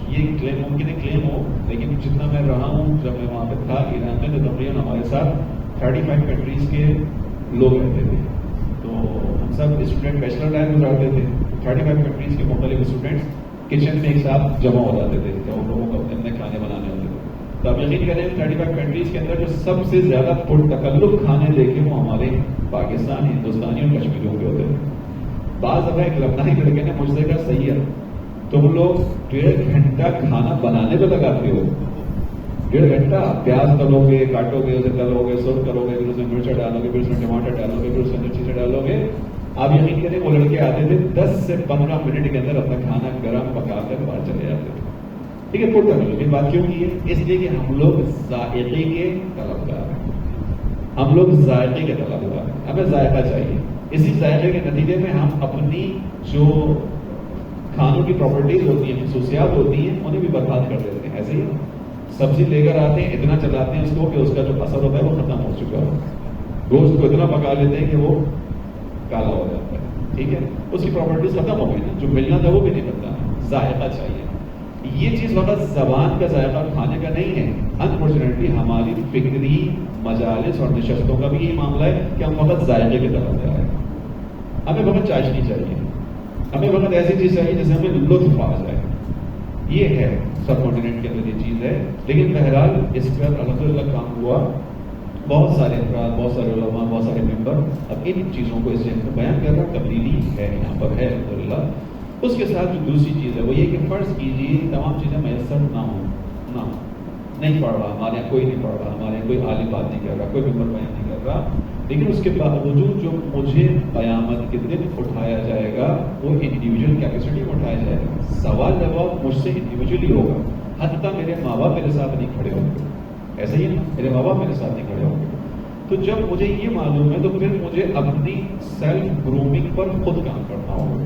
یہ کلیم ممکن ہے کلیم ہو، لیکن جتنا میں رہا ہوں جب میں وہاں پہ تھا ایران میں تو تقریباً ہمارے ساتھ 35 کنٹریز کے لوگ رہتے تھے. تو ہم سب اسٹوڈنٹ بیچلر ٹائم گزارتے تھے. 35 کنٹریز کے مختلف اسٹوڈنٹس کچن میں ایک ساتھ جمع ہو جاتے تھے کہ ان لوگوں کو اپنے کھانے بنانے ہوتے تھے. تو آپ یقین کریں 35 کنٹریز کے اندر جو سب سے زیادہ پرتکلف کھانے دیکھے وہ ہمارے پاکستانی، ہندوستانی اور کشمیریوں کے ہوتے تھے. بعض دفعہ ایک لبنانی لڑکے نے مجھ سے کہا صحیح ہے تم لوگ 1.5 گھنٹہ کھانا بنانے پہ لگاتے ہو، 1.5 گھنٹہ پیاز تلو گے، کاٹو گے، اسے تلو گے، سرخ کرو گے، پھر اس میں مرچا ڈالو گے، پھر اس میں ٹماٹر ڈالو گے، پھر اس کے اندر چیزیں ڈالو گے. آپ یقین کریں وہ لڑکے آتے تھے 10 سے 15 منٹ کے اندر اپنا کھانا گرم پکا کر باہر چلے جاتے تھے. ٹھیک ہے، پرتکلف یہ بات کیوں کی ہے؟ اس لیے کہ ہم لوگ ذائقے کے طلبگار ہیں، ہم لوگ ذائقے کے طلبگار ہیں، ہمیں ذائقہ چاہیے. اسی ذائقے کے نتیجے میں ہم اپنی جو کھانوں کی پراپرٹیز ہوتی ہیں، خصوصیات ہوتی ہیں، انہیں بھی برباد کر دیتے ہیں. ایسے ہی سبزی لے کر آتے ہیں، اتنا چلاتے ہیں اس کو کہ اس کا جو اثر ہوتا ہے وہ ختم ہو چکا ہو. گوشت کو اتنا پکا لیتے ہیں کہ وہ کالا ہو جاتا ہے. ٹھیک ہے، اس کی پراپرٹیز ختم ہو گئی نا، جو ملنا تھا وہ بھی نہیں ملتا. ذائقہ چاہیے. یہ چیز فقط زبان کا ذائقہ کھانے کا نہیں ہے. انفارچونیٹلی ہماری فکری مجالس اور نشستوں کا بھی یہی معاملہ ہے کہ ہم فقط ذائقے کی طرف جا رہے ہیں. ہمیں فقط چاشنی چاہیے، ہمیں فقط ایسی چیز چاہیے جس سے ہمیں لطف آ جائے. یہ ہے سب کانٹیننٹ کے اندر یہ چیز ہے. لیکن بہرحال اس پر الحمدللہ کام ہوا. بہت سارے افراد، بہت سارے علماء، بہت سارے ممبر اب ان چیزوں کو اس سے بیان کر رہا. تبدیلی ہے یہاں پر ہے الحمدللہ. اس کے ساتھ جو دوسری چیز ہے وہ یہ کہ فرض کیجیے تمام چیزیں میسر نہ ہوں، نہیں پڑھ رہا، ہمارے یہاں کوئی نہیں پڑھ رہا، ہمارے یہاں کوئی عالم بات نہیں کر رہا، کوئی ممبر بیان نہیں کر رہا، لیکن اس کے باوجود جو مجھے قیامت کے دن اٹھایا جائے گا وہ انڈیویجول کیپیسٹی میں اٹھایا جائے گا. سوال جواب مجھ سے انڈیویجولی ہوگا. حتیٰ میرے ماں باپ میرے ساتھ نہیں کھڑے ہوں گے. ایسے ہی نا، میرے ماں باپ میرے ساتھ نہیں کھڑے ہوں گے. تو جب مجھے یہ معلوم ہے تو پھر مجھے اپنی سیلف گرومنگ پر خود کام کرنا ہوگا.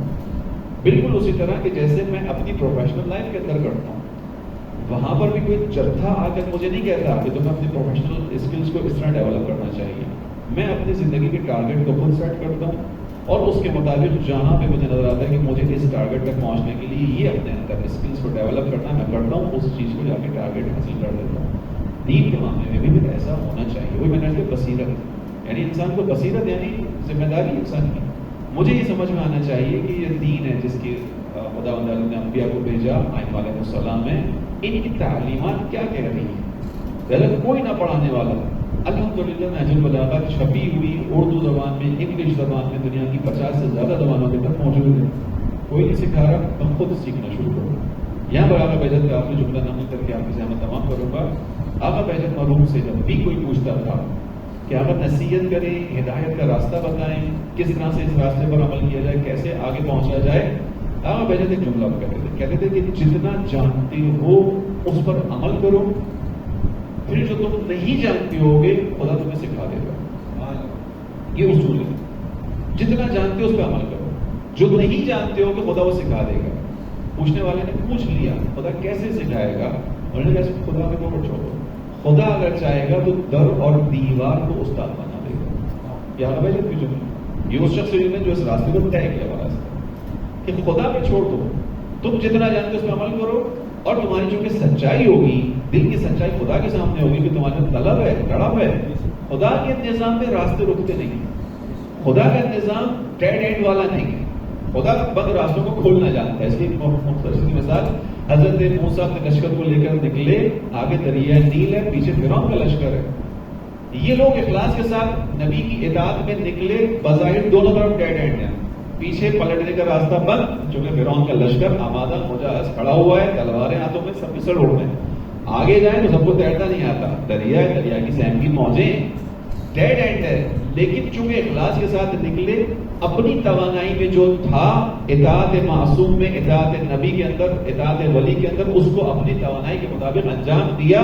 بالکل اسی طرح کہ جیسے میں اپنی پروفیشنل لائف کے اندر کرتا ہوں. وہاں پر بھی کوئی چرتھا آ کر مجھے نہیں کہتا کہ تمہیں اپنی پروفیشنل اسکلس کو اس طرح ڈیولپ کرنا چاہیے. میں اپنی زندگی کے ٹارگیٹ کو خود سیٹ کرتا ہوں اور اس کے مطابق جہاں پہ مجھے نظر آتا ہے کہ مجھے اس ٹارگیٹ تک پہنچنے کے لیے یہ اپنے اندر اسکلس کو ڈیولپ کرنا میں کرتا ہوں، اس چیز کو جا کے ٹارگیٹ حاصل کر لیتا ہوں. دین کے معاملے میں بھی ایسا ہونا چاہیے. وہی میں نے کہا بصیرت، یعنی انسان کو بصیرت یعنی ذمہ داری انسان کی. مجھے یہ سمجھ میں آنا چاہیے کہ یہ دین ہے جس کی خدا نے انبیاء کو بھیجا، ائمہ علیہ السلام ہے، ان کی تعلیمات کیا کہہ رہی ہیں. غلط کوئی نہ پڑھانے والا الحمدللہ نہج البلاغہ چھپی ہوئی اردو زبان میں، انگلش زبان میں دنیا کی 50 سے زیادہ زبانوں کے تک موجود ہے. کوئی نہیں سکھا رہا، تم خود سیکھنا شروع کرو. یہاں پر آقا بہجت کا آپ نے جملہ نقل کر کے آپ کی زحمت تمام کروں گا. آقا بہجت مرحوم سے جب بھی کوئی پوچھتا تھا کہ آقا نصیحت کریں، ہدایت کا راستہ بتائیں، کس طرح سے اس راستے پر عمل کیا جائے، کیسے آگے پہنچا جائے، آقا بہجت ایک جملہ کہتے تھے کہ جتنا جانتے ہو اس پر عمل کرو، پھر جو تم نہیں جانتے ہوگے خدا تمہیں سکھا دے گا. یہ اصول ہے، جتنا جانتے ہو اس پہ عمل کرو، جو نہیں جانتے ہو کہ خدا وہ سکھا دے گا. پوچھنے والے نے پوچھ لیا خدا کیسے سکھائے گا، انہوں نے کہا خدا کے اوپر چھوڑو، خدا اگر چاہے گا تو در اور دیوار کو استاد بنا دے گا. یہ آقا بہجت کی جملہ، یہ اس شخص نے جو اس راستے کو طے کیا ہوا راستہ کہ خدا پہ چھوڑ دو، تم جتنا جانتے ہو اس پہ عمل کرو، اور تمہاری جو کہ سچائی ہوگی، دل کی سچائی خدا کے سامنے ہوگی کہ تمہارا طلب ہے، تڑپ ہے. خدا کے نظام میں راستے رکتے نہیں، خدا کا نظام ڈیڈ اینڈ والا نہیں ہے. خدا بند راستوں کو کھولنا جانتا ہے. اس کی مختصر سی مثال، حضرت موسیٰ اپنے لشکر کو لے کر نکلے، آگے دریا نیل ہے، پیچھے فرعون کا لشکر ہے. یہ لوگ اخلاص کے ساتھ نبی کی اطاعت میں نکلے، بظاہر دونوں طرف ڈیڈ اینڈ ہے، پیچھے پلٹنے کا راستہ بند، چونکہ فرعون کا لشکر آمادہ مجہز کھڑا ہوا ہے، تلواریں ہاتھوں میں، سب پھسل اڑ رہے ہیں. آگے جائیں تو سب کو تیرنا نہیں آتا، دریا ہے، دریا کی سہم کی موجیں، ڈیڈ اینڈ ہے. لیکن چونکہ اخلاص کے ساتھ نکلے، اپنی توانائی میں جو تھا، اطاعت معصوم میں، اطاعت نبی کے اندر، اطاعت ولی کے اندر، اس کو اپنی توانائی کے مطابق انجام دیا.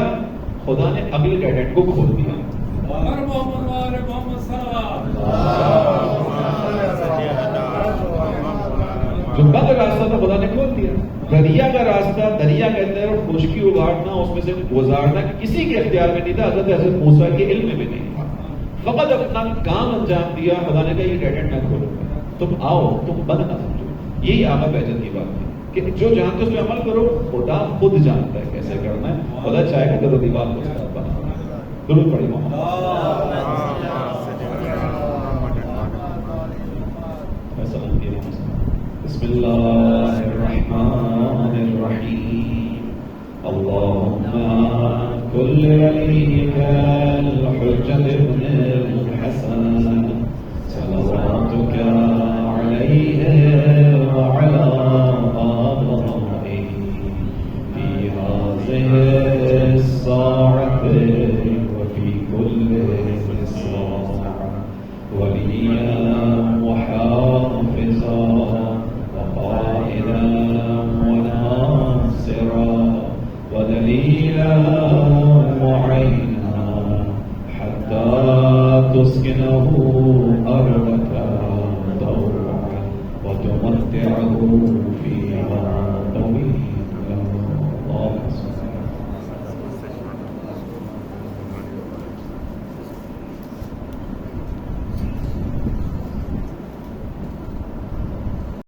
خدا نے اگلے ڈیڈ اینڈ کو کھول دیا. جو بند راستہ تھا خدا نے کھول دیا. دریا کا راستہ، دریا کے اندر خشکی اگاڑنا، اس میں سے گزارنا کسی کے اختیار میں نہیں تھا، حضرت موسیٰ کے علم میں بھی نہیں تھا. فقط اپنا کام انجام دیا. خدا نے کہا یہ ڈیڈ اینڈ نہ کھولو، تم آؤ، تم بند نہ سمجھو. یہی آقا بہجت کی بات ہے کہ جو جانتے اس پہ عمل کرو، خدا خود جانتا ہے کیسے کرنا ہے. خدا چاہے گا تو دیوار کو استاد بنا. درود پڑھی بسم اللہ الرحمن الرحیم. اللہم کل ولیک الحجۃ ابن الحسن صلواتک علیہ وعلی آبائہ فی ہذہ الساعۃ وفی کل ساعۃ ولییا وحافظا وقائدا وناصرا ودلیلا وعینا حتی تسکنہ ارضک طوعا وتمتعہ فیہا